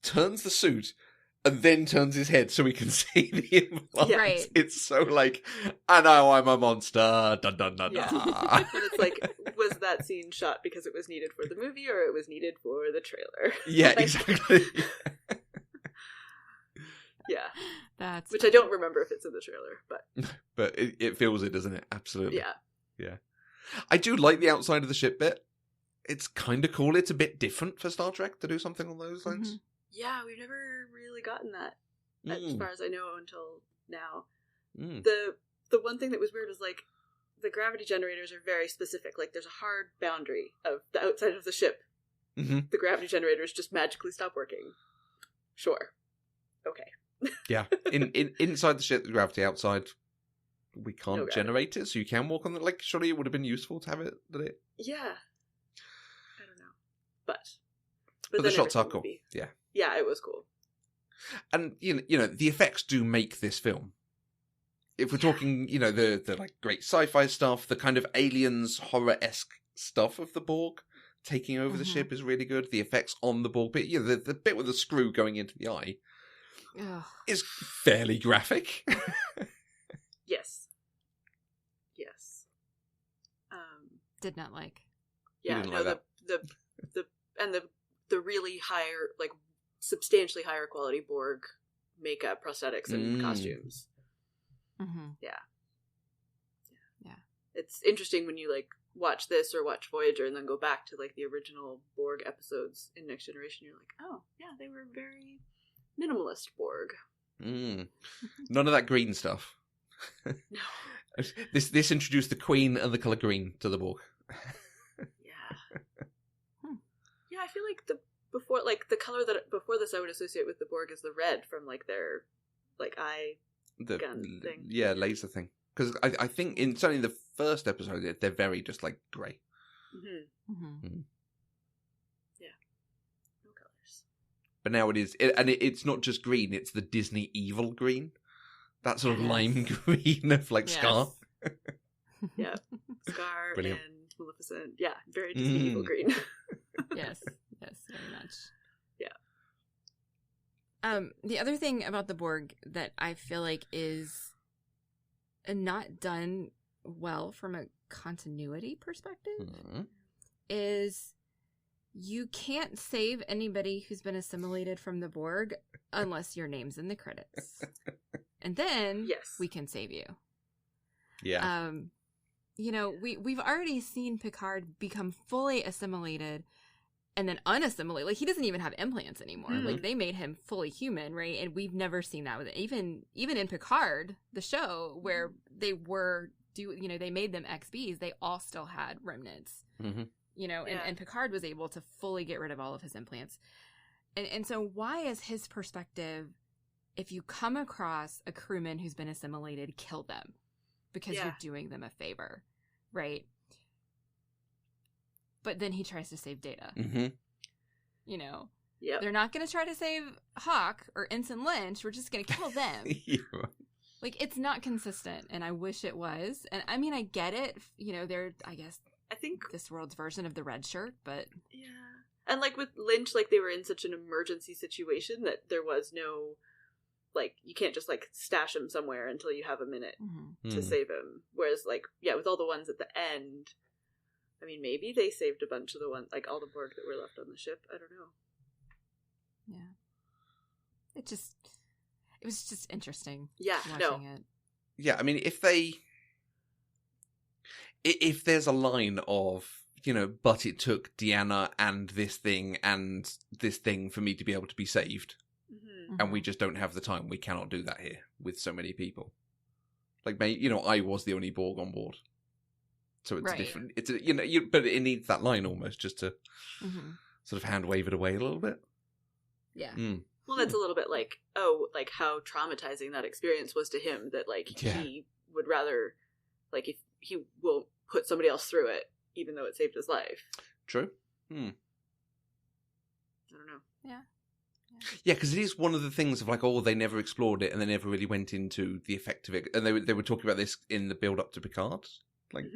turns the suit, and then turns his head so we can see the implants. Right. It's so like, I know I'm a monster. Dun, dun, dun, Yeah. dun. And it's like, was that scene shot because it was needed for the movie or it was needed for the trailer? Yeah, exactly. Yeah. That's Which I don't remember if it's in the trailer, but But it feels it, doesn't it? Absolutely. yeah. I do like the outside of the ship bit. It's kind of cool. It's a bit different for Star Trek to do something on those lines. Yeah, we've never really gotten that, as far as I know, until now. The one thing that was weird was, like, the gravity generators are very specific. Like, there's a hard boundary of the outside of the ship. The gravity generators just magically stop working. Sure. Okay. Yeah. Inside the ship, the gravity. Outside, we can't generate it, so you can walk on it. Like, surely it would have been useful to have it, did it? Yeah. I don't know. But the shots are cool. Yeah. Yeah, it was cool. And, the effects do make this film. If we're talking, the like great sci-fi stuff, the kind of aliens horror-esque stuff of the Borg taking over the ship is really good. The effects on the Borg bit, the bit with the screw going into the eye is fairly graphic. Yes. did not like. Yeah, no, like the really higher, like substantially higher quality Borg makeup, prosthetics, and costumes. Yeah. It's interesting when you like watch this or watch Voyager and then go back to like the original Borg episodes in Next Generation. You're like, oh yeah, they were very minimalist Borg. None of that green stuff. No. This introduced the Queen and the colour green to the Borg. Yeah. Yeah, I feel like the color that before this I would associate with the Borg is the red from like their like eye gun thing. Yeah, laser thing. Because I think certainly the first episode they're very just like grey. Mm-hmm. Mm-hmm. Mm. Yeah. No colors. But now it's not just green, it's the Disney evil green. That sort of lime green of like Scar. Yeah. Scar Brilliant. and Maleficent. Yeah, very Disney evil green. Yes, very much. Yeah. The other thing about the Borg that I feel like is not done well from a continuity perspective is you can't save anybody who's been assimilated from the Borg unless your name's in the credits. And then we can save you. Yeah. You know, we've already seen Picard become fully assimilated and then unassimilated. Like, he doesn't even have implants anymore. Mm-hmm. Like, they made him fully human, right? And we've never seen that with it. Even in Picard, the show, where they they made them XBs, they all still had remnants. Mm-hmm. You know, and Picard was able to fully get rid of all of his implants. And so why is his perspective, if you come across a crewman who's been assimilated, kill them? Because you're doing them a favor, right? But then he tries to save Data. Mm-hmm. You know? Yep. They're not going to try to save Hawk or Ensign Lynch. We're just going to kill them. Like, it's not consistent, and I wish it was. And, I mean, I get it. You know, I think this world's version of the red shirt, but... Yeah. And, like, with Lynch, like, they were in such an emergency situation that there was no... Like, you can't just, like, stash him somewhere until you have a minute to save him. Whereas, like, with all the ones at the end... I mean, maybe they saved a bunch of the ones, like, all the Borg that were left on the ship. I don't know. Yeah. It was just interesting. Yeah, watching it. Yeah, I mean, if there's a line of, you know, but it took Deanna and this thing for me to be able to be saved, and we just don't have the time, we cannot do that here with so many people. Like, you know, I was the only Borg on board. So it's different. It's but it needs that line almost just to sort of hand wave it away a little bit. Yeah. Well, that's a little bit like, how traumatizing that experience was to him that, like, he would rather, like, if he will put somebody else through it, even though it saved his life. True. I don't know. Yeah. Yeah, because it is one of the things of, like, they never explored it and they never really went into the effect of it. And they were talking about this in the build-up to Picard. Like,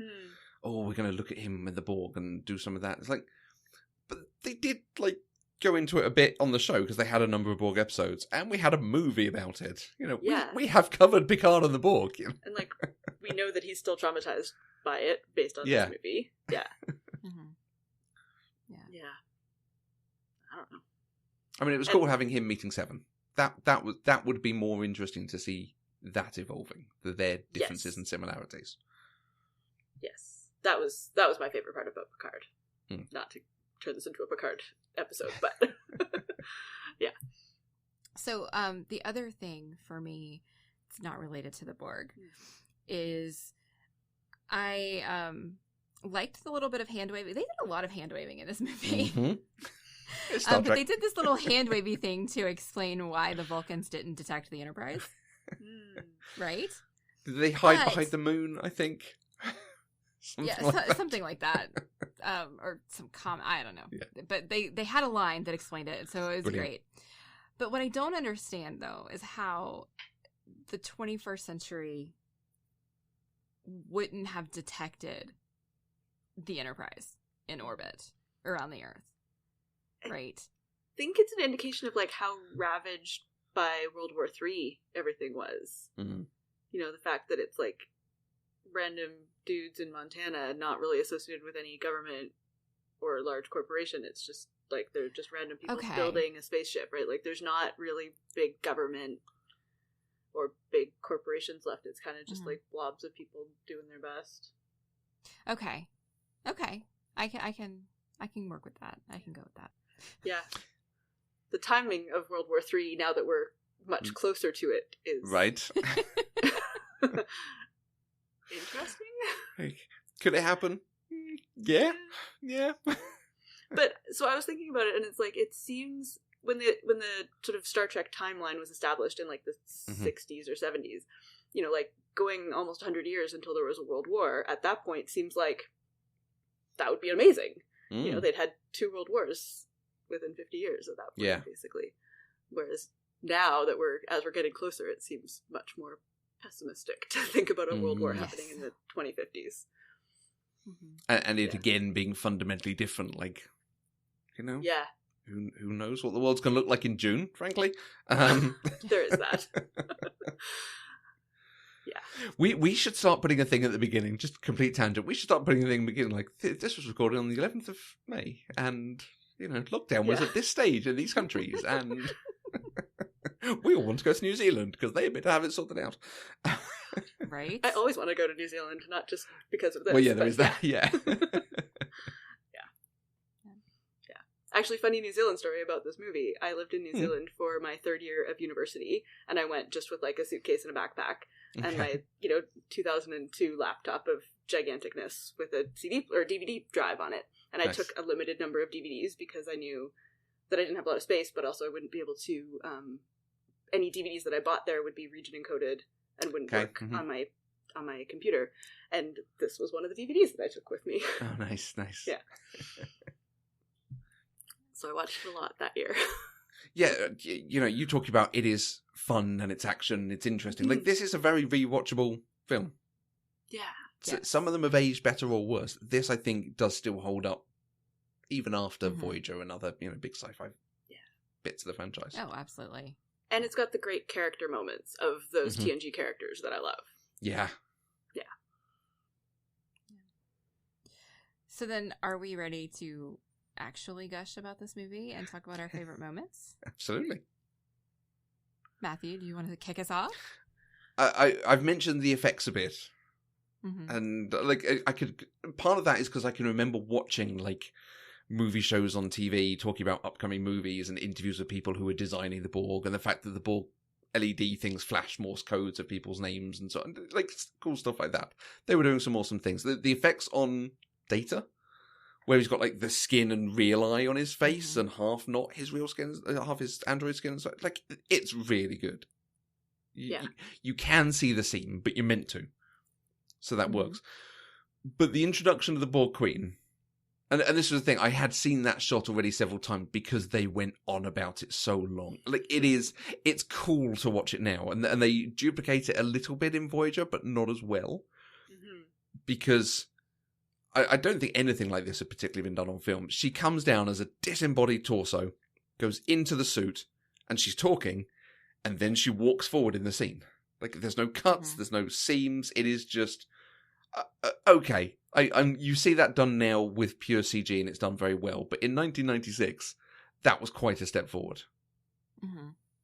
we're going to look at him and the Borg and do some of that. It's like, but they did, like, go into it a bit on the show because they had a number of Borg episodes and we had a movie about it. You know, we have covered Picard and the Borg. You know? And, like, we know that he's still traumatized by it based on this movie. Yeah. Yeah. I don't know. I mean, it was cool having him meeting Seven. That would be more interesting to see that evolving, their differences and similarities. Yes, that was my favorite part about Picard. Not to turn this into a Picard episode, but yeah. So, the other thing for me, it's not related to the Borg, is I liked the little bit of hand waving. They did a lot of hand waving in this movie. But they did this little hand wavy thing to explain why the Vulcans didn't detect the Enterprise. Right? Did they hide behind the moon, I think? Something like that. Or some I don't know. Yeah. But they had a line that explained it, so it was great. But what I don't understand, though, is how the 21st century wouldn't have detected the Enterprise in orbit around the Earth. Right. I think it's an indication of, like, how ravaged by World War III everything was. You know, the fact that it's, like, random dudes in Montana, not really associated with any government or large corporation. It's just, like, they're just random people building a spaceship, right? Like, there's not really big government or big corporations left. It's kind of just, like, blobs of people doing their best. Okay. I can work with that. I can go with that. Yeah. the timing of World War III, now that we're much closer to it, is Right. interesting. Like, could it happen? Yeah. But so I was thinking about it, and it's like, it seems when the sort of Star Trek timeline was established in like the 60s or 70s, you know, like going almost 100 years until there was a world war, at that point seems like that would be amazing. You know, they'd had 2 world wars within 50 years at that point, basically. Whereas now that we're getting closer, it seems much more pessimistic to think about a world war happening in the 2050s. And it again being fundamentally different, like, you know? Yeah. Who knows what the world's going to look like in June, frankly? There is that. Yeah. We should start putting a thing at the beginning, just complete tangent. We should start putting a thing at the beginning, like, this was recorded on the 11th of May, and, you know, lockdown was at this stage in these countries, and we all want to go to New Zealand, because they appear to have it sorted out. Right? I always want to go to New Zealand, not just because of this. Well, yeah, there is that, yeah. Actually, funny New Zealand story about this movie. I lived in New Zealand for my 3rd year of university, and I went just with like a suitcase and a backpack and my, 2002 laptop of giganticness with a CD or DVD drive on it. And I took a limited number of DVDs because I knew that I didn't have a lot of space, but also I wouldn't be able to, any DVDs that I bought there would be region encoded and wouldn't work on my computer. And this was one of the DVDs that I took with me. Oh, nice. Yeah. So I watched it a lot that year. Yeah, you know, you talk about it is fun and it's action, it's interesting. Like, this is a very rewatchable film. Yeah. So some of them have aged better or worse. This, I think, does still hold up, even after Voyager and other, big sci-fi bits of the franchise. Oh, absolutely. And it's got the great character moments of those TNG characters that I love. Yeah. Yeah. So then, are we ready to actually gush about this movie and talk about our favorite moments? Absolutely. Matthew, do you want to kick us off? I've mentioned the effects a bit, and like part of that is because I can remember watching like movie shows on TV talking about upcoming movies and interviews with people who were designing the Borg, and the fact that the Borg LED things flash Morse codes of people's names and so on, like cool stuff like that. They were doing some awesome things. The effects on Data, where he's got like the skin and real eye on his face and half not his real skin, half his android skin. So, like, it's really good. You can see the scene, but you're meant to. So that works. But the introduction of the Borg Queen, and this was the thing, I had seen that shot already several times because they went on about it so long. Like, it's cool to watch it now. And they duplicate it a little bit in Voyager, but not as well. Because I don't think anything like this had particularly been done on film. She comes down as a disembodied torso, goes into the suit, and she's talking, and then she walks forward in the scene. Like, there's no cuts, there's no seams. It is just okay. You see that done now with pure CG, and it's done very well. But in 1996, that was quite a step forward.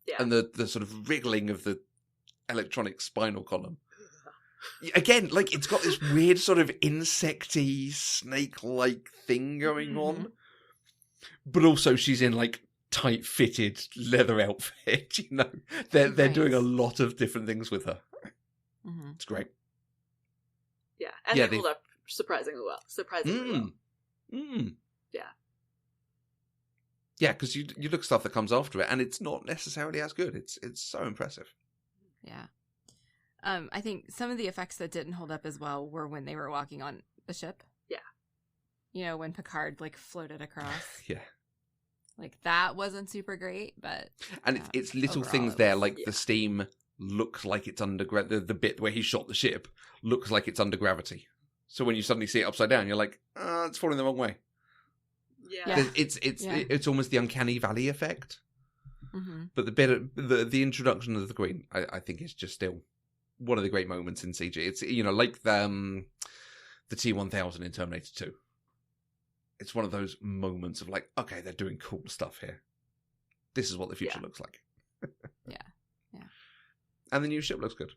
Yeah. And the sort of wriggling of the electronic spinal column. Again, like, it's got this weird sort of insecty, snake-like thing going on. But also she's in, like, tight-fitted leather outfit, They're doing a lot of different things with her. It's great. Yeah, and they hold up surprisingly well. Yeah. Yeah, because you look at stuff that comes after it, and it's not necessarily as good. It's so impressive. Yeah. I think some of the effects that didn't hold up as well were when they were walking on the ship. Yeah. When Picard, like, floated across. Yeah. Like, that wasn't super great, but... And it's little things there, like the steam looks like it's under... The bit where he shot the ship looks like it's under gravity. So when you suddenly see it upside down, you're like, it's falling the wrong way. Yeah. It's almost the uncanny valley effect. But the introduction of the Queen, I think, is just still one of the great moments in CG. It's, like the T-1000 in Terminator 2. It's one of those moments of like, okay, they're doing cool stuff here. This is what the future looks like. Yeah. And the new ship looks good.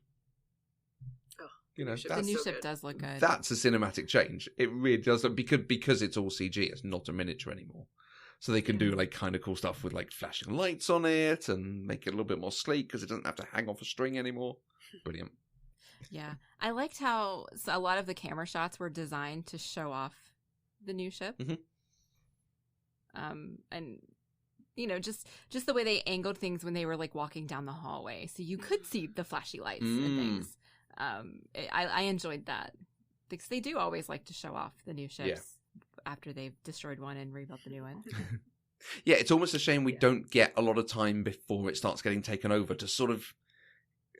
Oh, the new ship does look good. That's a cinematic change. It really does, because it's all CG. It's not a miniature anymore. So they can do like kind of cool stuff with like flashing lights on it and make it a little bit more sleek because it doesn't have to hang off a string anymore. Brilliant. Yeah. I liked how a lot of the camera shots were designed to show off the new ship. Mm-hmm. And you know, just the way they angled things when they were like walking down the hallway, so you could see the flashy lights and things. I enjoyed that because they do always like to show off the new ships after they've destroyed one and rebuilt the new one. Yeah, it's almost a shame we don't get a lot of time before it starts getting taken over to sort of,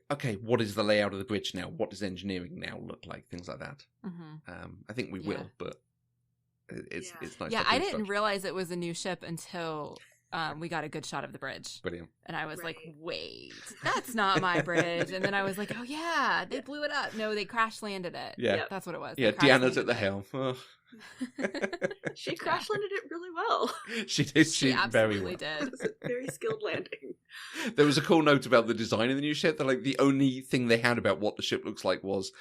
okay, what is the layout of the bridge now? What does engineering now look like? Things like that. Mm-hmm. I think we will, but it's nice. Yeah, I didn't realize it was a new ship until we got a good shot of the bridge. Brilliant. And I was like, wait, that's not my bridge. And then I was like, oh yeah, they blew it up. No, they crash landed it. Yeah. That's what it was. Yeah, Deanna's at the helm. Oh. She crash landed it really well. She did. She very absolutely well. did. It was a very skilled landing. There was a cool note about the design of the new ship that like the only thing they had about what the ship looks like was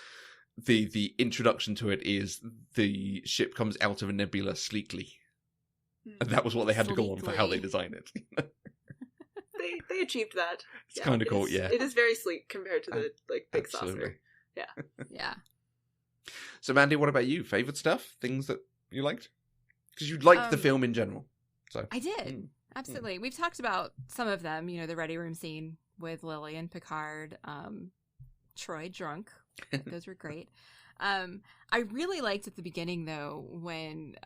the introduction to it is the ship comes out of a nebula sleekly. And that was what they had to go on for how they design it. They achieved that. It's kind of cool, yeah. It is very sleek compared to the like big Absolutely. saucer. Yeah. Yeah. So Mandy, what about you? Favorite stuff? Things that you liked? Because you liked the film in general. So I did. Absolutely. We've talked about some of them, you know, the ready room scene with Lily and Picard, Troy drunk. Those were great. I really liked at the beginning though when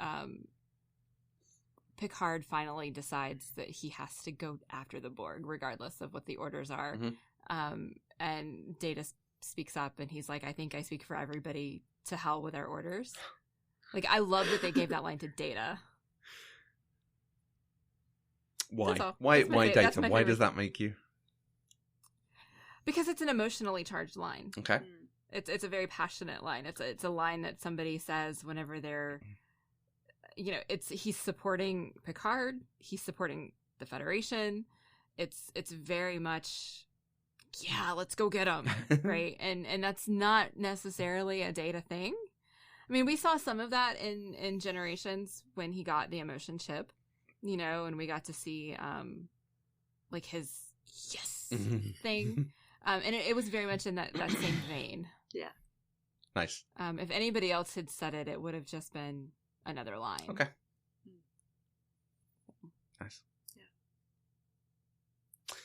Picard finally decides that he has to go after the Borg regardless of what the orders are. And Data speaks up and he's like, I think I speak for everybody, to hell with our orders. Like, I love that they gave that line to Data. Why? Why Data? Why does that make you? Because it's an emotionally charged line. Okay. It's a very passionate line. It's a line that somebody says whenever they're, you know, he's supporting Picard, he's supporting the Federation. It's very much, yeah, let's go get him, right? And that's not necessarily a Data thing. I mean, we saw some of that in Generations when he got the emotion chip, you know, and we got to see like his yes thing. And it was very much in that same vein. Yeah. Nice. If anybody else had said it, it would have just been another line. Okay. Nice. Yeah.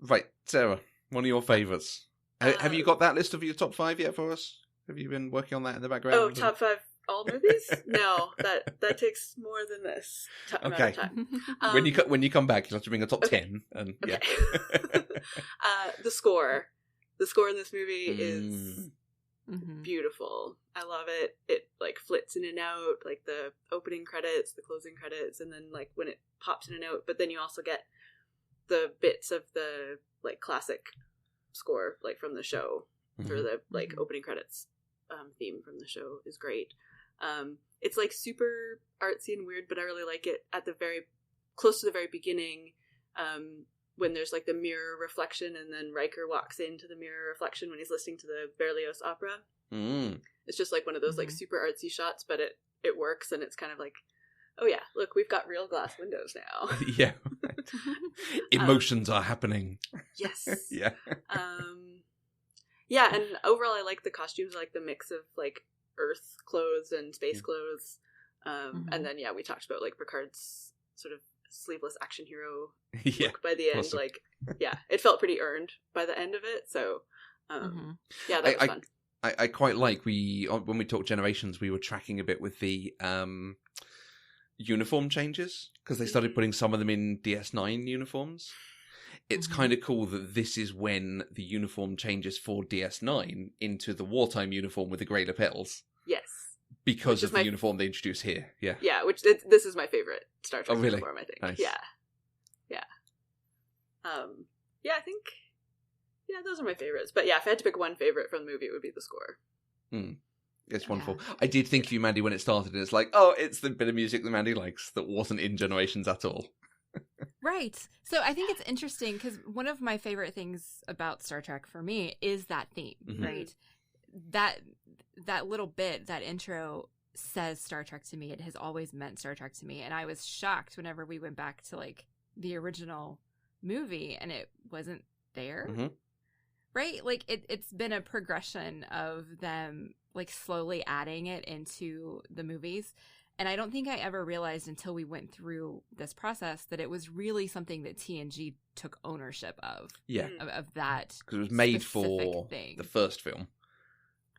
Right, Sarah, one of your favourites. Have you got that list of your top 5 yet for us? Have you been working on that in the background? Oh, top 5 all movies? No, that takes more than this amount of time. When you come back, you'll have to bring a top 10. And okay. The score in this movie is beautiful. I love it. It like flits in and out, like the opening credits, the closing credits, and then like when it pops in and out. But then you also get the bits of the like classic score, like from the show, for the like opening credits theme from the show is great. It's like super artsy and weird, but I really like it at the very close to the very beginning. When there's like the mirror reflection and then Riker walks into the mirror reflection when he's listening to the Berlioz opera. It's just like one of those like super artsy shots, but it works, and it's kind of like, oh yeah, look, we've got real glass windows now. Yeah. Emotions are happening. Yes. Yeah. Yeah, and overall I like the costumes. I like the mix of like Earth clothes and space clothes. And then yeah, we talked about like Picard's sort of sleeveless action hero look by the end. Awesome. Like, yeah, it felt pretty earned by the end of it. So, yeah, that was fun. I quite like when we talked Generations, we were tracking a bit with the uniform changes because they started putting some of them in DS9 uniforms. It's kind of cool that this is when the uniform changes for DS9 into the wartime uniform with the grey lapels. Yes. Because of the uniform they introduce here. Yeah. Yeah, this is my favorite Star Trek uniform, I think. Nice. Yeah. Yeah. Yeah, I think, yeah, those are my favorites. But yeah, if I had to pick one favorite from the movie, it would be the score. It's wonderful. I did think of you, Mandy, when it started, and it's like, oh, it's the bit of music that Mandy likes that wasn't in Generations at all. Right. So I think it's interesting because one of my favorite things about Star Trek for me is that theme, right? That little bit, that intro says Star Trek to me. It has always meant Star Trek to me. And I was shocked whenever we went back to like the original movie and it wasn't there. Mm-hmm. Right? Like it's been a progression of them like slowly adding it into the movies. And I don't think I ever realized until we went through this process that it was really something that TNG took ownership of. Yeah. Of that. Because it was made specific for thing. the first film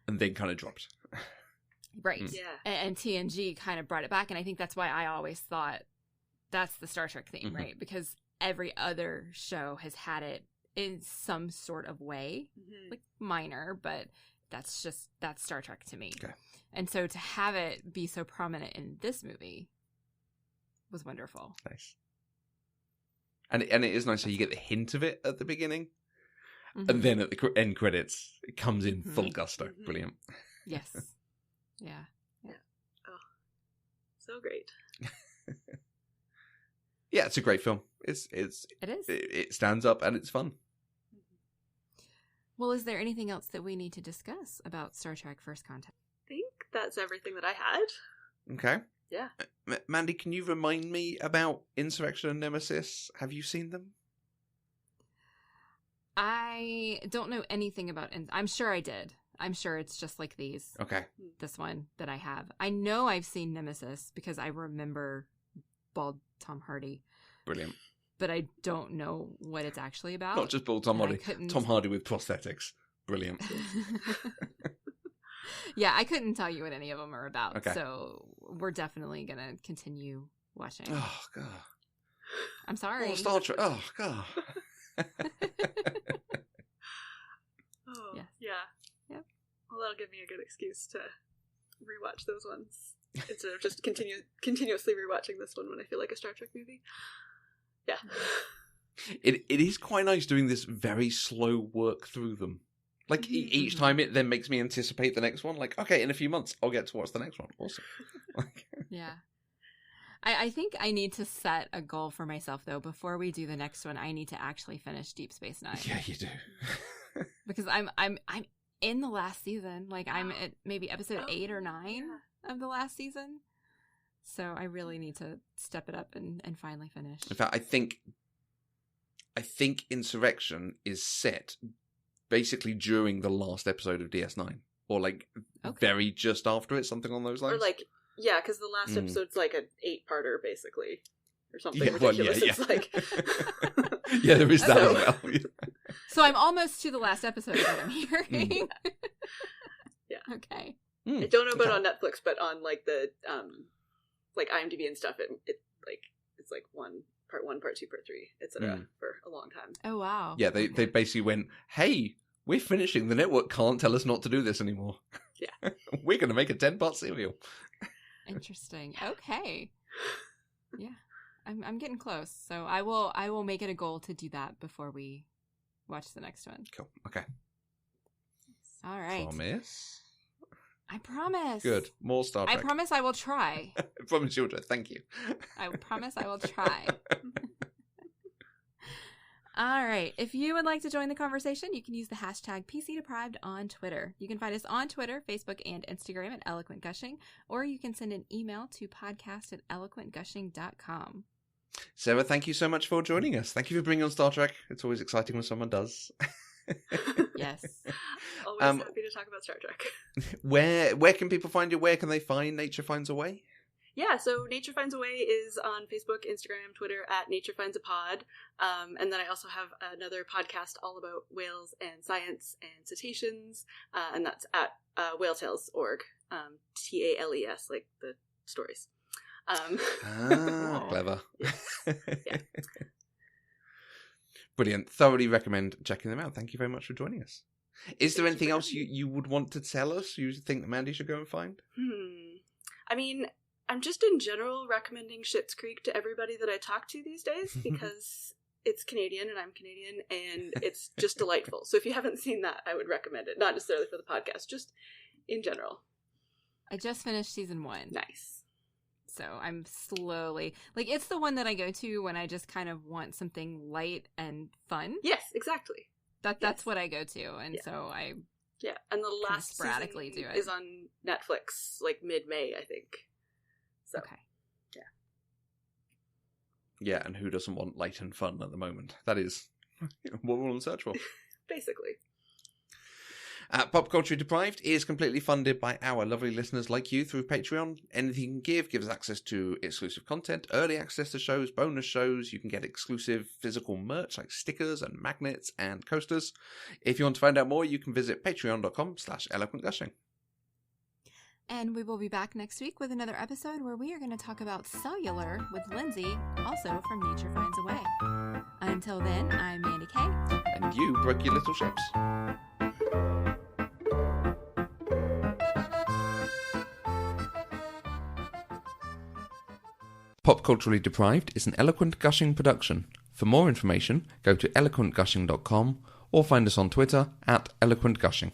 and then kind of dropped. Right. Mm. Yeah. And TNG kind of brought it back. And I think that's why I always thought that's the Star Trek theme, Mhm. right? Because every other show has had it in some sort of way, like minor, but that's Star Trek to me. Okay. And so to have it be so prominent in this movie was wonderful. Nice. And it is nice how you get the hint of it at the beginning. Mhm. And then at the end credits, it comes in Mhm. full gusto. Mhm. Brilliant. Yes. Yeah. Oh, so great. Yeah, it's a great film. It is. It stands up and it's fun. Well, is there anything else that we need to discuss about Star Trek First Contact? I think that's everything that I had. Okay. Yeah. Mandy, can you remind me about Insurrection and Nemesis? Have you seen them? I don't know anything about I'm sure I did. I'm sure it's just like Okay. this one that I have. I know I've seen Nemesis because I remember bald Tom Hardy, Brilliant. but I don't know what it's actually about. Not just bald Tom and I Hardy. couldn't- Tom Hardy with prosthetics. Brilliant. Yeah, I couldn't tell you what any of them are about. Okay. So we're definitely going to continue watching. Oh, God. I'm sorry. Oh, Star Trek. Oh, God. Oh, Yes. yeah. Yep. Well, that'll give me a good excuse to rewatch those ones instead of just continuously rewatching this one when I feel like a Star Trek movie. Yeah. It is quite nice doing this very slow work through them. Like, each time it then makes me anticipate the next one. Like, okay, in a few months, I'll get to watch the next one. Awesome. Yeah. I think I need to set a goal for myself, though. Before we do the next one, I need to actually finish Deep Space Nine. Yeah, you do. Because I'm in the last season. Like, I'm at maybe episode 8 or 9 of the last season. So I really need to step it up and finally finish. In fact, I think Insurrection is set basically during the last episode of DS9. Or, like, very just after it, something along those lines. Or like, yeah, because the last episode's like an 8-parter, basically. Or something Yeah, well, ridiculous. yeah. It's like... Yeah, there is that as well. So I'm almost to the last episode that I'm hearing. Yeah. Okay. I don't know about on Netflix, but on like the like IMDb and stuff, it's like part 1, part 2, part 3, etc. for a long time. Oh wow. Yeah, they basically went, hey, we're finishing. The network can't tell us not to do this anymore. Yeah. We're going to make a 10-part serial. Interesting. Okay. Yeah. I'm getting close. So I will make it a goal to do that before we watch the next one. Cool. Okay. All right. Promise? I promise. Good. More Star Trek. I promise I will try. I promise you'll do it. Thank you. I promise I will try. All right. If you would like to join the conversation, you can use the hashtag PCDeprived on Twitter. You can find us on Twitter, Facebook, and Instagram at Eloquent Gushing, or you can send an email to podcast@eloquentgushing.com. Sarah, thank you so much for joining us. Thank you for bringing on Star Trek. It's always exciting when someone does. Yes. Always happy to talk about Star Trek. Where can people find you? Where can they find Nature Finds a Way? Yeah, so Nature Finds a Way is on Facebook, Instagram, Twitter at Nature Finds a Pod. And then I also have another podcast all about whales and science and cetaceans, and that's at whaletales.org. TALES, like the stories. Clever. Yeah. Brilliant. Thoroughly recommend checking them out. Thank you very much for joining us. Is there anything else you would want to tell us you think that Mandy should go and find? I mean, I'm just in general recommending Schitt's Creek to everybody that I talk to these days because it's Canadian and I'm Canadian and it's just delightful. So if you haven't seen that, I would recommend it. Not necessarily for the podcast, just in general. I just finished season 1. Nice. So I'm slowly, like, it's the one that I go to when I just kind of want something light and fun. Yes, exactly. That's what I go to. And so Yeah, and the last sporadically season do it. is on Netflix, like mid-May, I think. So, Okay. Yeah, and who doesn't want light and fun at the moment? That is what we're on search for. basically. Pop Culture Deprived is completely funded by our lovely listeners like you through Patreon. Anything you can give gives access to exclusive content, early access to shows, bonus shows. You can get exclusive physical merch like stickers and magnets and coasters. If you want to find out more, you can visit patreon.com/eloquentgushing. And we will be back next week with another episode where we are going to talk about cellular with Lindsay, also from Nature Finds a Way. Until then, I'm Mandy K. And you broke your little ships. Pop Culturally Deprived is an Eloquent Gushing production. For more information, go to eloquentgushing.com or find us on Twitter @eloquentgushing.